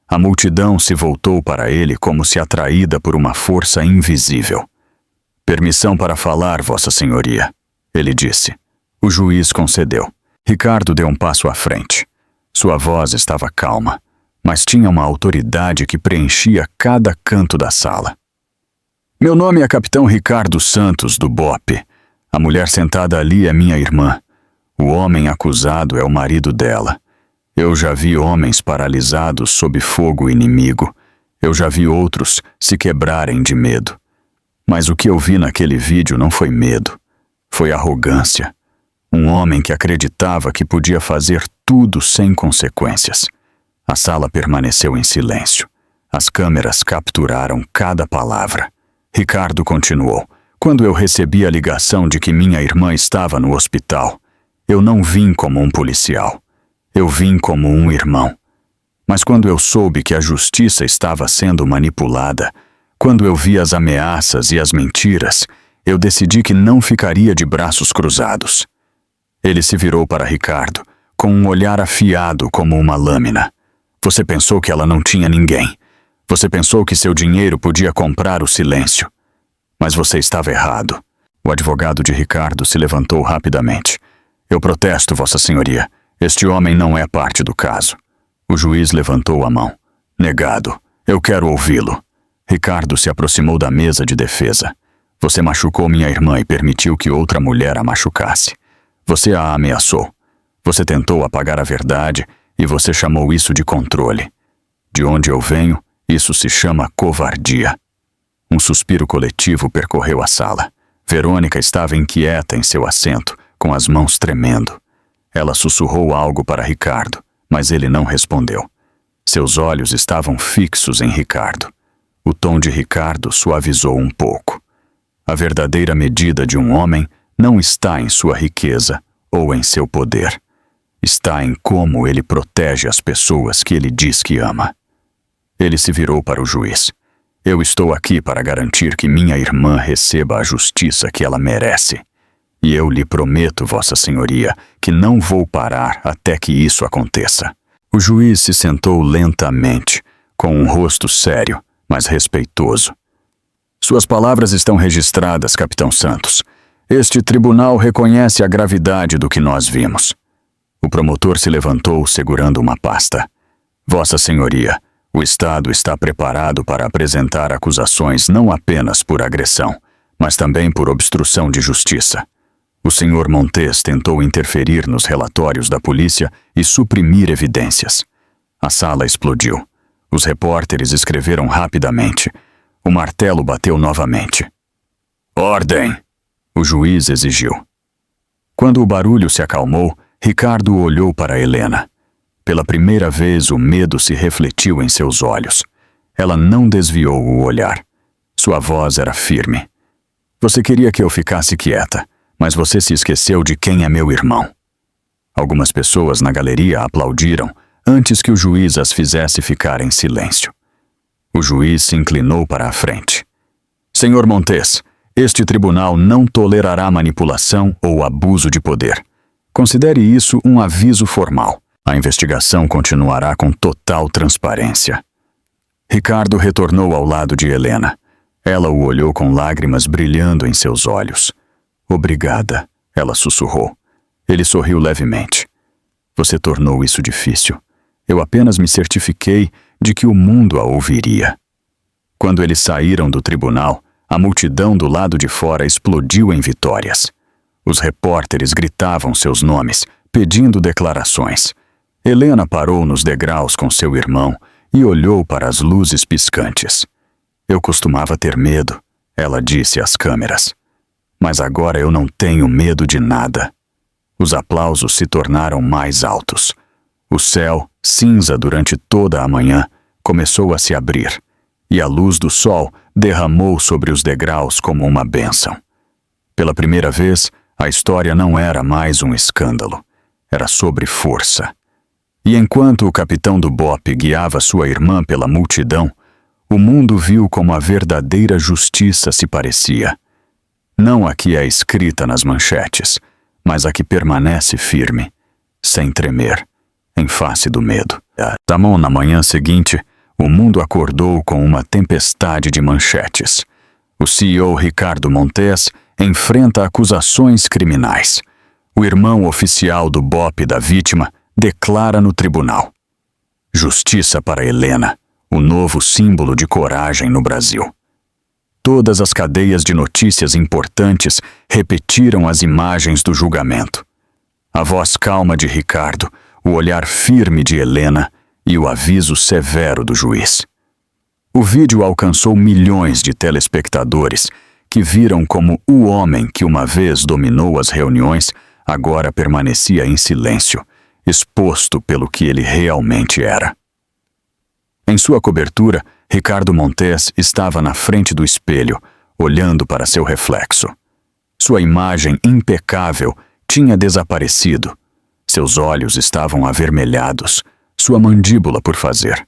A multidão se voltou para ele como se atraída por uma força invisível. Permissão para falar, Vossa Senhoria, ele disse. O juiz concedeu. Ricardo deu um passo à frente. Sua voz estava calma, mas tinha uma autoridade que preenchia cada canto da sala. Meu nome é Capitão Ricardo Santos, do BOPE. A mulher sentada ali é minha irmã. O homem acusado é o marido dela. Eu já vi homens paralisados sob fogo inimigo. Eu já vi outros se quebrarem de medo. Mas o que eu vi naquele vídeo não foi medo. Foi arrogância. Um homem que acreditava que podia fazer tudo sem consequências. A sala permaneceu em silêncio. As câmeras capturaram cada palavra. Ricardo continuou. Quando eu recebi a ligação de que minha irmã estava no hospital, eu não vim como um policial. Eu vim como um irmão. Mas quando eu soube que a justiça estava sendo manipulada, quando eu vi as ameaças e as mentiras, eu decidi que não ficaria de braços cruzados. Ele se virou para Ricardo, com um olhar afiado como uma lâmina. Você pensou que ela não tinha ninguém. Você pensou que seu dinheiro podia comprar o silêncio. Mas você estava errado. O advogado de Ricardo se levantou rapidamente. Eu protesto, Vossa Senhoria. Este homem não é parte do caso. O juiz levantou a mão. Negado. Eu quero ouvi-lo. Ricardo se aproximou da mesa de defesa. Você machucou minha irmã e permitiu que outra mulher a machucasse. Você a ameaçou. Você tentou apagar a verdade e você chamou isso de controle. De onde eu venho, isso se chama covardia. Um suspiro coletivo percorreu a sala. Verônica estava inquieta em seu assento, com as mãos tremendo. Ela sussurrou algo para Ricardo, mas ele não respondeu. Seus olhos estavam fixos em Ricardo. O tom de Ricardo suavizou um pouco. A verdadeira medida de um homem não está em sua riqueza ou em seu poder. Está em como ele protege as pessoas que ele diz que ama. Ele se virou para o juiz. Eu estou aqui para garantir que minha irmã receba a justiça que ela merece. E eu lhe prometo, Vossa Senhoria, que não vou parar até que isso aconteça. O juiz se sentou lentamente, com um rosto sério, mas respeitoso. Suas palavras estão registradas, Capitão Santos. Este tribunal reconhece a gravidade do que nós vimos. O promotor se levantou segurando uma pasta. Vossa Senhoria, o Estado está preparado para apresentar acusações não apenas por agressão, mas também por obstrução de justiça. O Sr. Montes tentou interferir nos relatórios da polícia e suprimir evidências. A sala explodiu. Os repórteres escreveram rapidamente. O martelo bateu novamente. Ordem! O juiz exigiu. Quando o barulho se acalmou, Ricardo olhou para Helena. Pela primeira vez, o medo se refletiu em seus olhos. Ela não desviou o olhar. Sua voz era firme. Você queria que eu ficasse quieta, mas você se esqueceu de quem é meu irmão. Algumas pessoas na galeria aplaudiram antes que o juiz as fizesse ficar em silêncio. O juiz se inclinou para a frente. Senhor Montes, este tribunal não tolerará manipulação ou abuso de poder. Considere isso um aviso formal. A investigação continuará com total transparência. Ricardo retornou ao lado de Helena. Ela o olhou com lágrimas brilhando em seus olhos. Obrigada, ela sussurrou. Ele sorriu levemente. Você tornou isso difícil. Eu apenas me certifiquei de que o mundo a ouviria. Quando eles saíram do tribunal, a multidão do lado de fora explodiu em vitórias. Os repórteres gritavam seus nomes, pedindo declarações. Helena parou nos degraus com seu irmão e olhou para as luzes piscantes. Eu costumava ter medo, ela disse às câmeras. Mas agora eu não tenho medo de nada. Os aplausos se tornaram mais altos. O céu, cinza durante toda a manhã, começou a se abrir, e a luz do sol derramou sobre os degraus como uma bênção. Pela primeira vez, a história não era mais um escândalo. Era sobre força. E enquanto o capitão do BOPE guiava sua irmã pela multidão, o mundo viu como a verdadeira justiça se parecia. Não a que é escrita nas manchetes, mas a que permanece firme, sem tremer, em face do medo. Na manhã seguinte, o mundo acordou com uma tempestade de manchetes. O CEO Ricardo Montes enfrenta acusações criminais. O irmão oficial do BOPE da vítima declara no tribunal. Justiça para Helena, o novo símbolo de coragem no Brasil. Todas as cadeias de notícias importantes repetiram as imagens do julgamento. A voz calma de Ricardo, o olhar firme de Helena e o aviso severo do juiz. O vídeo alcançou milhões de telespectadores que viram como o homem que uma vez dominou as reuniões agora permanecia em silêncio, exposto pelo que ele realmente era. Em sua cobertura, Ricardo Montes estava na frente do espelho, olhando para seu reflexo. Sua imagem impecável tinha desaparecido. Seus olhos estavam avermelhados, sua mandíbula por fazer.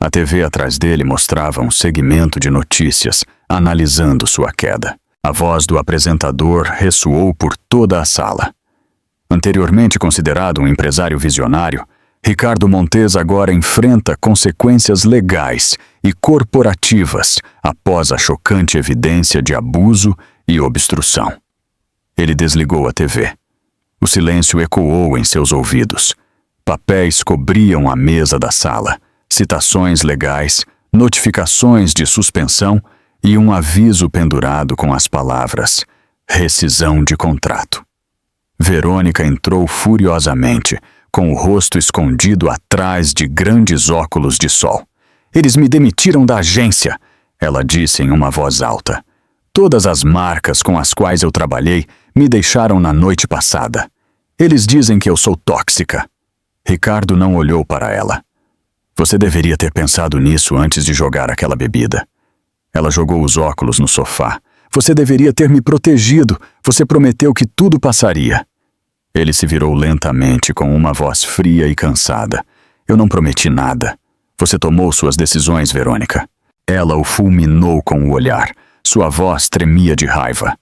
A TV atrás dele mostrava um segmento de notícias, analisando sua queda. A voz do apresentador ressoou por toda a sala. Anteriormente considerado um empresário visionário, Ricardo Montes agora enfrenta consequências legais e corporativas após a chocante evidência de abuso e obstrução. Ele desligou a TV. O silêncio ecoou em seus ouvidos. Papéis cobriam a mesa da sala, citações legais, notificações de suspensão e um aviso pendurado com as palavras rescisão de contrato. Verônica entrou furiosamente, com o rosto escondido atrás de grandes óculos de sol. Eles me demitiram da agência, ela disse em uma voz alta. Todas as marcas com as quais eu trabalhei me deixaram na noite passada. Eles dizem que eu sou tóxica. Ricardo não olhou para ela. Você deveria ter pensado nisso antes de jogar aquela bebida. Ela jogou os óculos no sofá. Você deveria ter me protegido. Você prometeu que tudo passaria. Ele se virou lentamente com uma voz fria e cansada. Eu não prometi nada. Você tomou suas decisões, Verônica. Ela o fulminou com o olhar. Sua voz tremia de raiva.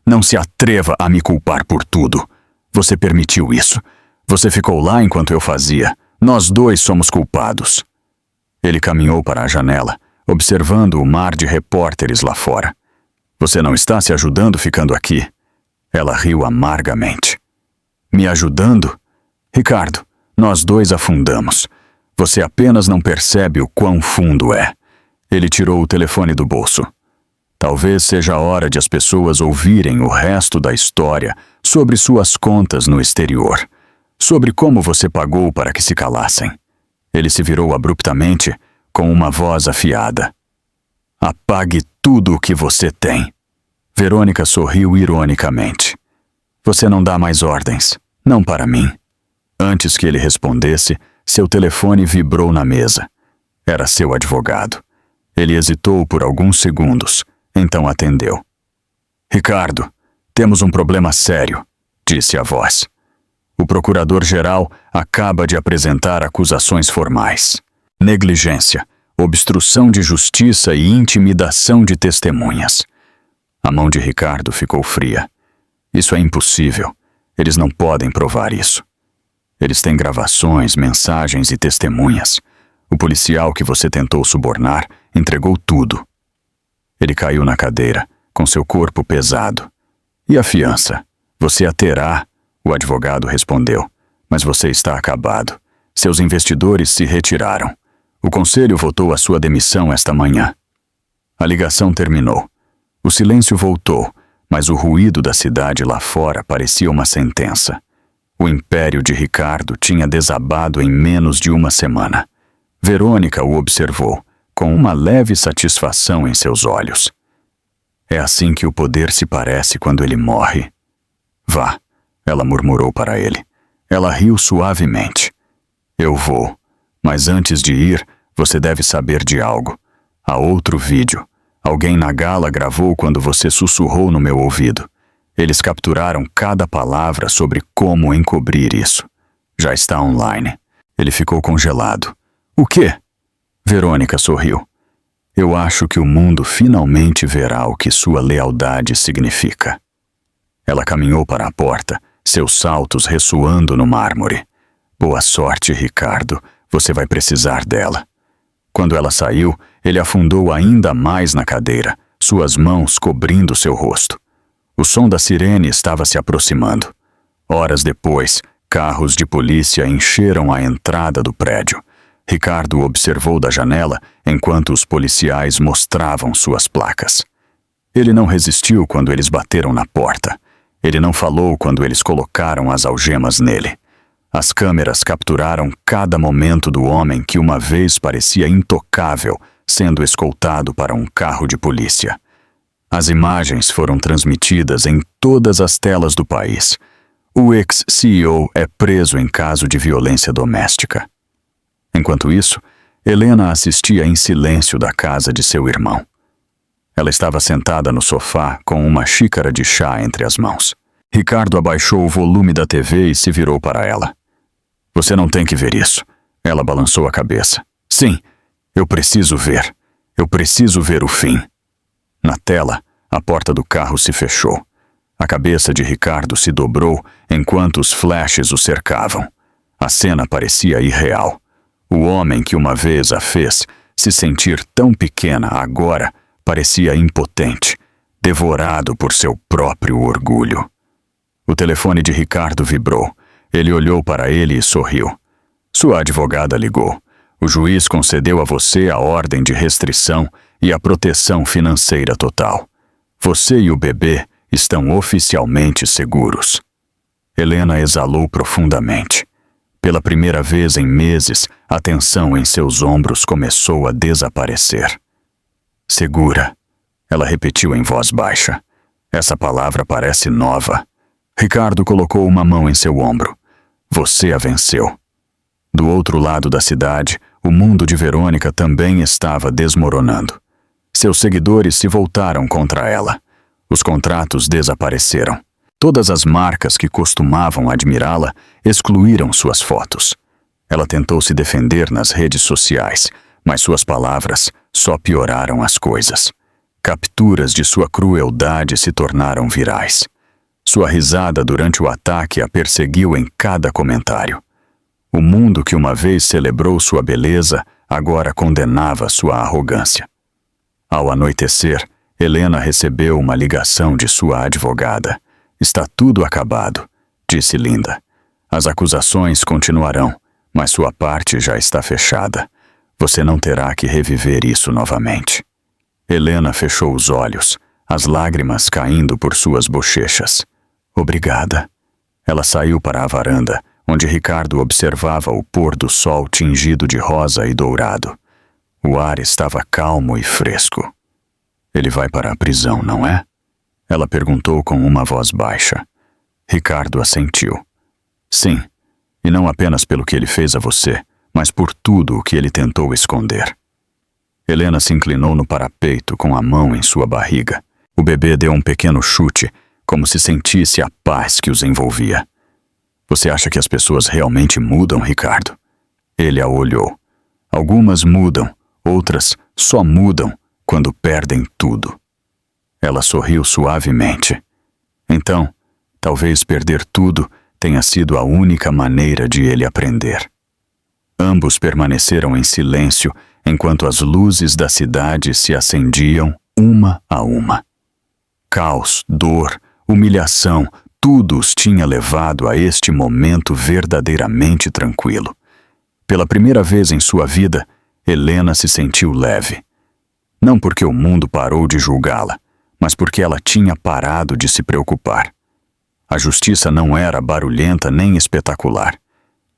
Não se atreva a me culpar por tudo. Você permitiu isso. Você ficou lá enquanto eu fazia. Nós dois somos culpados. Ele caminhou para a janela, observando o mar de repórteres lá fora. Você não está se ajudando ficando aqui? Ela riu amargamente. Me ajudando? Ricardo, nós dois afundamos. Você apenas não percebe o quão fundo é. Ele tirou o telefone do bolso. Talvez seja a hora de as pessoas ouvirem o resto da história sobre suas contas no exterior, sobre como você pagou para que se calassem. Ele se virou abruptamente, com uma voz afiada. Apague tudo o que você tem. Verônica sorriu ironicamente. Você não dá mais ordens, não para mim. Antes que ele respondesse, seu telefone vibrou na mesa. Era seu advogado. Ele hesitou por alguns segundos, então atendeu. Ricardo, temos um problema sério, disse a voz. O procurador-geral acaba de apresentar acusações formais. Negligência, obstrução de justiça e intimidação de testemunhas. A mão de Ricardo ficou fria. Isso é impossível. Eles não podem provar isso. Eles têm gravações, mensagens e testemunhas. O policial que você tentou subornar entregou tudo. Ele caiu na cadeira, com seu corpo pesado. E a fiança? Você a terá, o advogado respondeu. Mas você está acabado. Seus investidores se retiraram. O conselho votou a sua demissão esta manhã. A ligação terminou. O silêncio voltou, mas o ruído da cidade lá fora parecia uma sentença. O império de Ricardo tinha desabado em menos de uma semana. Verônica o observou, com uma leve satisfação em seus olhos. É assim que o poder se parece quando ele morre. Vá, ela murmurou para ele. Ela riu suavemente. Eu vou, mas antes de ir, você deve saber de algo. Há outro vídeo. Alguém na gala gravou quando você sussurrou no meu ouvido. Eles capturaram cada palavra sobre como encobrir isso. Já está online. Ele ficou congelado. O quê? Verônica sorriu. Eu acho que o mundo finalmente verá o que sua lealdade significa. Ela caminhou para a porta, seus saltos ressoando no mármore. Boa sorte, Ricardo. Você vai precisar dela. Quando ela saiu, ele afundou ainda mais na cadeira, suas mãos cobrindo seu rosto. O som da sirene estava se aproximando. Horas depois, carros de polícia encheram a entrada do prédio. Ricardo observou da janela enquanto os policiais mostravam suas placas. Ele não resistiu quando eles bateram na porta. Ele não falou quando eles colocaram as algemas nele. As câmeras capturaram cada momento do homem que uma vez parecia intocável, sendo escoltado para um carro de polícia. As imagens foram transmitidas em todas as telas do país. O ex-CEO é preso em caso de violência doméstica. Enquanto isso, Helena assistia em silêncio da casa de seu irmão. Ela estava sentada no sofá com uma xícara de chá entre as mãos. Ricardo abaixou o volume da TV e se virou para ela. Você não tem que ver isso. Ela balançou a cabeça. Sim, eu preciso ver. Eu preciso ver o fim. Na tela, a porta do carro se fechou. A cabeça de Ricardo se dobrou enquanto os flashes o cercavam. A cena parecia irreal. O homem que uma vez a fez se sentir tão pequena agora parecia impotente, devorado por seu próprio orgulho. O telefone de Ricardo vibrou. Ele olhou para ele e sorriu. Sua advogada ligou. O juiz concedeu a você a ordem de restrição e a proteção financeira total. Você e o bebê estão oficialmente seguros. Helena exalou profundamente. Pela primeira vez em meses, a tensão em seus ombros começou a desaparecer. Segura, ela repetiu em voz baixa. Essa palavra parece nova. Ricardo colocou uma mão em seu ombro. Você a venceu. Do outro lado da cidade, o mundo de Verônica também estava desmoronando. Seus seguidores se voltaram contra ela. Os contratos desapareceram. Todas as marcas que costumavam admirá-la excluíram suas fotos. Ela tentou se defender nas redes sociais, mas suas palavras só pioraram as coisas. Capturas de sua crueldade se tornaram virais. Sua risada durante o ataque a perseguiu em cada comentário. O mundo que uma vez celebrou sua beleza agora condenava sua arrogância. Ao anoitecer, Helena recebeu uma ligação de sua advogada. Está tudo acabado, disse Linda. As acusações continuarão, mas sua parte já está fechada. Você não terá que reviver isso novamente. Helena fechou os olhos, as lágrimas caindo por suas bochechas. Obrigada. Ela saiu para a varanda, onde Ricardo observava o pôr do sol tingido de rosa e dourado. O ar estava calmo e fresco. Ele vai para a prisão, não é? Ela perguntou com uma voz baixa. Ricardo assentiu. Sim, e não apenas pelo que ele fez a você, mas por tudo o que ele tentou esconder. Helena se inclinou no parapeito com a mão em sua barriga. O bebê deu um pequeno chute, como se sentisse a paz que os envolvia. Você acha que as pessoas realmente mudam, Ricardo? Ele a olhou. Algumas mudam, outras só mudam quando perdem tudo. Ela sorriu suavemente. Então, talvez perder tudo tenha sido a única maneira de ele aprender. Ambos permaneceram em silêncio enquanto as luzes da cidade se acendiam uma a uma. Caos, dor, humilhação, tudo os tinha levado a este momento verdadeiramente tranquilo. Pela primeira vez em sua vida, Helena se sentiu leve. Não porque o mundo parou de julgá-la, mas porque ela tinha parado de se preocupar. A justiça não era barulhenta nem espetacular.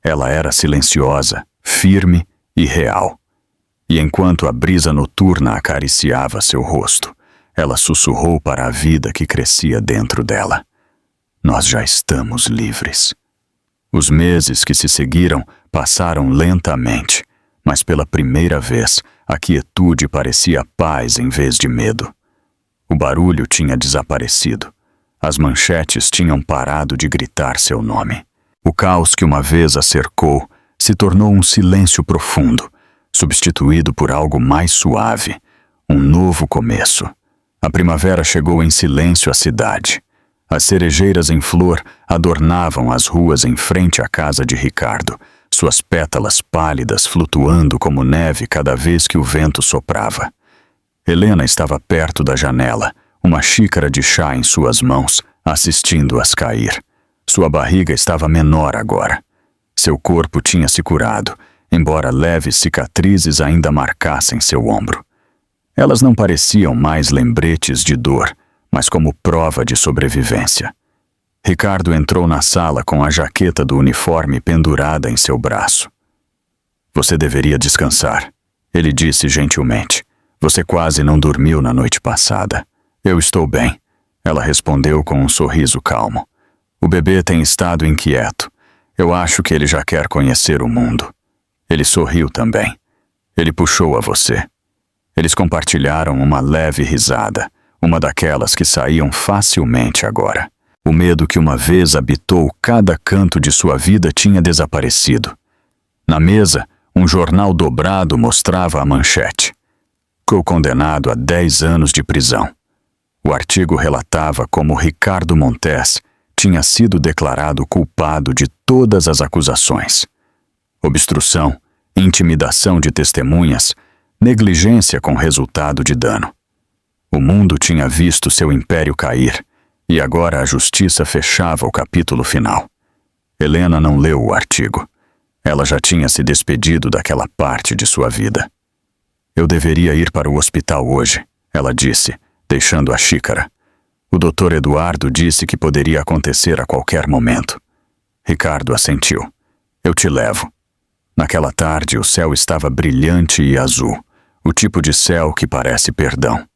Ela era silenciosa, firme e real. E enquanto a brisa noturna acariciava seu rosto, ela sussurrou para a vida que crescia dentro dela. Nós já estamos livres. Os meses que se seguiram passaram lentamente, mas pela primeira vez a quietude parecia paz em vez de medo. O barulho tinha desaparecido. As manchetes tinham parado de gritar seu nome. O caos que uma vez a cercou se tornou um silêncio profundo, substituído por algo mais suave, um novo começo. A primavera chegou em silêncio à cidade. As cerejeiras em flor adornavam as ruas em frente à casa de Ricardo, suas pétalas pálidas flutuando como neve cada vez que o vento soprava. Helena estava perto da janela, uma xícara de chá em suas mãos, assistindo-as cair. Sua barriga estava menor agora. Seu corpo tinha se curado, embora leves cicatrizes ainda marcassem seu ombro. Elas não pareciam mais lembretes de dor, mas como prova de sobrevivência. Ricardo entrou na sala com a jaqueta do uniforme pendurada em seu braço. "Você deveria descansar", ele disse gentilmente. "Você quase não dormiu na noite passada." "Eu estou bem", ela respondeu com um sorriso calmo. "O bebê tem estado inquieto. Eu acho que ele já quer conhecer o mundo." Ele sorriu também. "Ele puxou a você." Eles compartilharam uma leve risada, uma daquelas que saíam facilmente agora. O medo que uma vez habitou cada canto de sua vida tinha desaparecido. Na mesa, um jornal dobrado mostrava a manchete. "Ficou condenado a 10 anos de prisão." O artigo relatava como Ricardo Montes tinha sido declarado culpado de todas as acusações. Obstrução, intimidação de testemunhas, negligência com resultado de dano. O mundo tinha visto seu império cair, e agora a justiça fechava o capítulo final. Helena não leu o artigo. Ela já tinha se despedido daquela parte de sua vida. "Eu deveria ir para o hospital hoje", ela disse, deixando a xícara. "O Dr. Eduardo disse que poderia acontecer a qualquer momento." Ricardo assentiu. "Eu te levo." Naquela tarde, o céu estava brilhante e azul, o tipo de céu que parece perdão.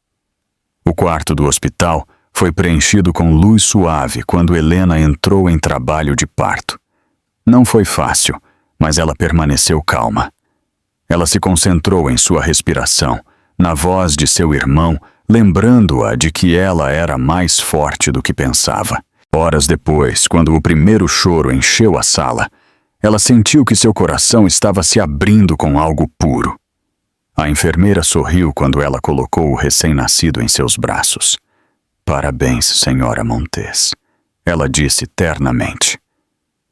O quarto do hospital foi preenchido com luz suave quando Helena entrou em trabalho de parto. Não foi fácil, mas ela permaneceu calma. Ela se concentrou em sua respiração, na voz de seu irmão, lembrando-a de que ela era mais forte do que pensava. Horas depois, quando o primeiro choro encheu a sala, ela sentiu que seu coração estava se abrindo com algo puro. A enfermeira sorriu quando ela colocou o recém-nascido em seus braços. "Parabéns, senhora Montes", ela disse ternamente.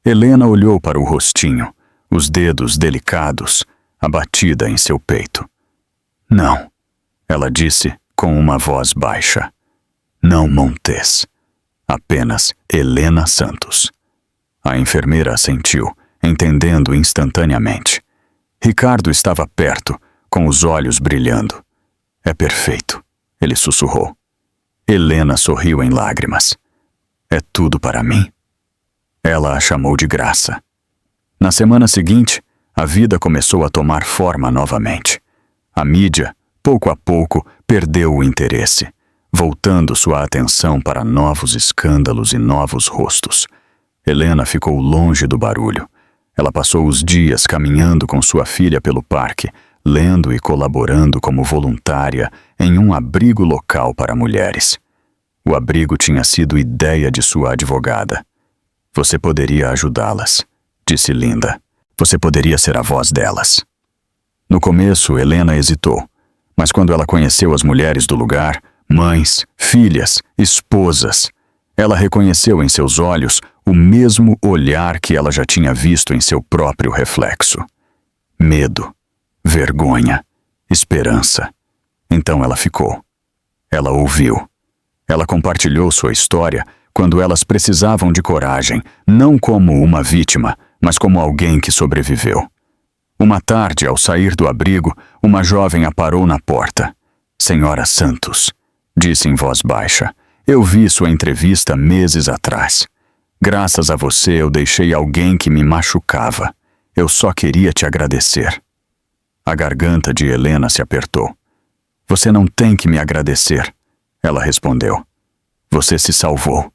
Helena olhou para o rostinho, os dedos delicados, abatida em seu peito. "Não", ela disse com uma voz baixa. "Não Montes. Apenas Helena Santos." A enfermeira assentiu, entendendo instantaneamente. Ricardo estava perto, com os olhos brilhando. "É perfeito", ele sussurrou. Helena sorriu em lágrimas. "É tudo para mim." Ela a chamou de Graça. Na semana seguinte, a vida começou a tomar forma novamente. A mídia, pouco a pouco, perdeu o interesse, voltando sua atenção para novos escândalos e novos rostos. Helena ficou longe do barulho. Ela passou os dias caminhando com sua filha pelo parque, lendo e colaborando como voluntária em um abrigo local para mulheres. O abrigo tinha sido ideia de sua advogada. "Você poderia ajudá-las", disse Linda. "Você poderia ser a voz delas." No começo, Helena hesitou, mas quando ela conheceu as mulheres do lugar, mães, filhas, esposas, ela reconheceu em seus olhos o mesmo olhar que ela já tinha visto em seu próprio reflexo. Medo, vergonha, esperança. Então ela ficou. Ela ouviu. Ela compartilhou sua história quando elas precisavam de coragem, não como uma vítima, mas como alguém que sobreviveu. Uma tarde, ao sair do abrigo, uma jovem a parou na porta. "Senhora Santos", disse em voz baixa, "eu vi sua entrevista meses atrás. Graças a você eu deixei alguém que me machucava. Eu só queria te agradecer." A garganta de Helena se apertou. "Você não tem que me agradecer", ela respondeu. "Você se salvou."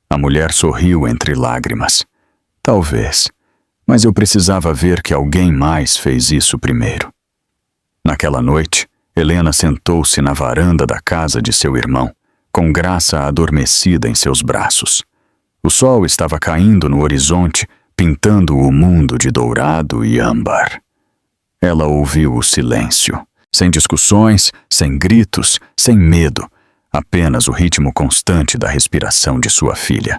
A mulher sorriu entre lágrimas. "Talvez, mas eu precisava ver que alguém mais fez isso primeiro." Naquela noite, Helena sentou-se na varanda da casa de seu irmão, com Graça adormecida em seus braços. O sol estava caindo no horizonte, pintando o mundo de dourado e âmbar. Ela ouviu o silêncio, sem discussões, sem gritos, sem medo, apenas o ritmo constante da respiração de sua filha.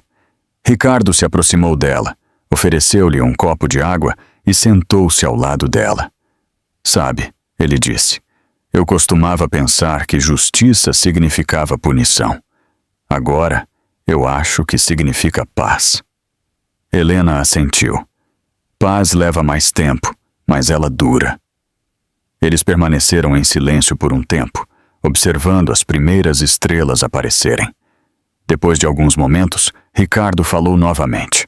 Ricardo se aproximou dela, ofereceu-lhe um copo de água e sentou-se ao lado dela. Sabe, ele disse, eu costumava pensar que justiça significava punição. Agora, eu acho que significa paz. Helena assentiu. Paz leva mais tempo, mas ela dura. Eles permaneceram em silêncio por um tempo, observando as primeiras estrelas aparecerem. Depois de alguns momentos, Ricardo falou novamente.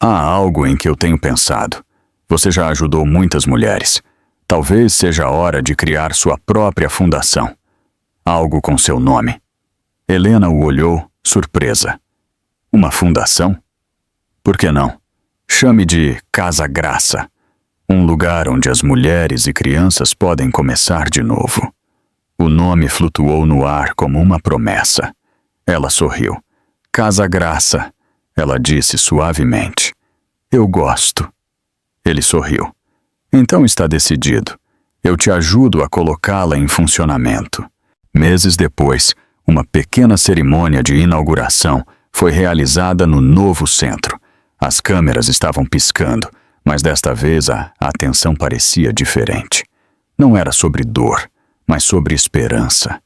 Há algo em que eu tenho pensado. Você já ajudou muitas mulheres. Talvez seja a hora de criar sua própria fundação. Algo com seu nome. Helena o olhou, surpresa. Uma fundação? Por que não? Chame de Casa Graça. Um lugar onde as mulheres e crianças podem começar de novo. O nome flutuou no ar como uma promessa. Ela sorriu. Casa Graça, ela disse suavemente. Eu gosto. Ele sorriu. Então está decidido. Eu te ajudo a colocá-la em funcionamento. Meses depois, uma pequena cerimônia de inauguração foi realizada no novo centro. As câmeras estavam piscando, mas desta vez a atenção parecia diferente. Não era sobre dor, mas sobre esperança.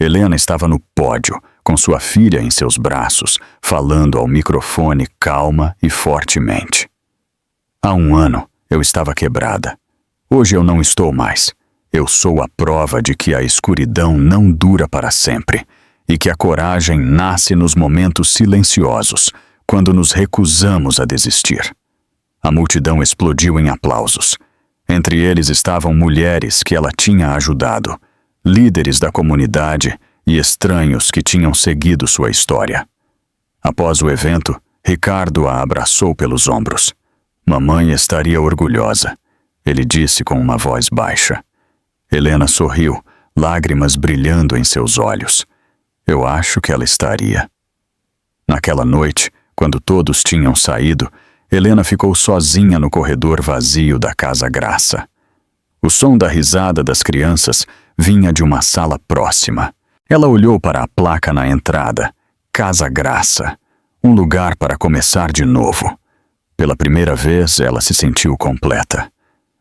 Helena estava no pódio, com sua filha em seus braços, falando ao microfone calma e fortemente. Há um ano, eu estava quebrada. Hoje eu não estou mais. Eu sou a prova de que a escuridão não dura para sempre e que a coragem nasce nos momentos silenciosos, quando nos recusamos a desistir. A multidão explodiu em aplausos. Entre eles estavam mulheres que ela tinha ajudado, líderes da comunidade e estranhos que tinham seguido sua história. Após o evento, Ricardo a abraçou pelos ombros. Mamãe estaria orgulhosa, ele disse com uma voz baixa. Helena sorriu, lágrimas brilhando em seus olhos. Eu acho que ela estaria. Naquela noite, quando todos tinham saído, Helena ficou sozinha no corredor vazio da Casa Graça. O som da risada das crianças vinha de uma sala próxima. Ela olhou para a placa na entrada. Casa Graça. Um lugar para começar de novo. Pela primeira vez, ela se sentiu completa.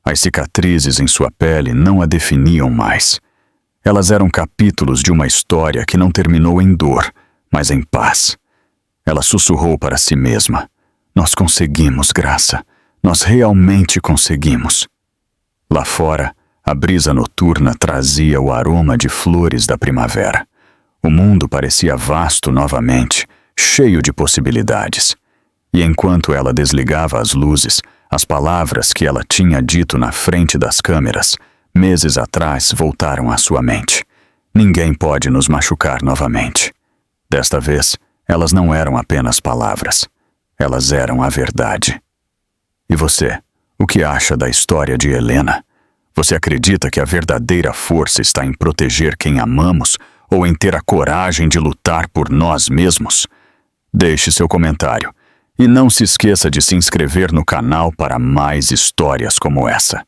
As cicatrizes em sua pele não a definiam mais. Elas eram capítulos de uma história que não terminou em dor, mas em paz. Ela sussurrou para si mesma. Nós conseguimos, Graça. Nós realmente conseguimos. Lá fora, a brisa noturna trazia o aroma de flores da primavera. O mundo parecia vasto novamente, cheio de possibilidades. E enquanto ela desligava as luzes, as palavras que ela tinha dito na frente das câmeras, meses atrás, voltaram à sua mente. Ninguém pode nos machucar novamente. Desta vez, elas não eram apenas palavras. Elas eram a verdade. E você, o que acha da história de Helena? Você acredita que a verdadeira força está em proteger quem amamos ou em ter a coragem de lutar por nós mesmos? Deixe seu comentário e não se esqueça de se inscrever no canal para mais histórias como essa.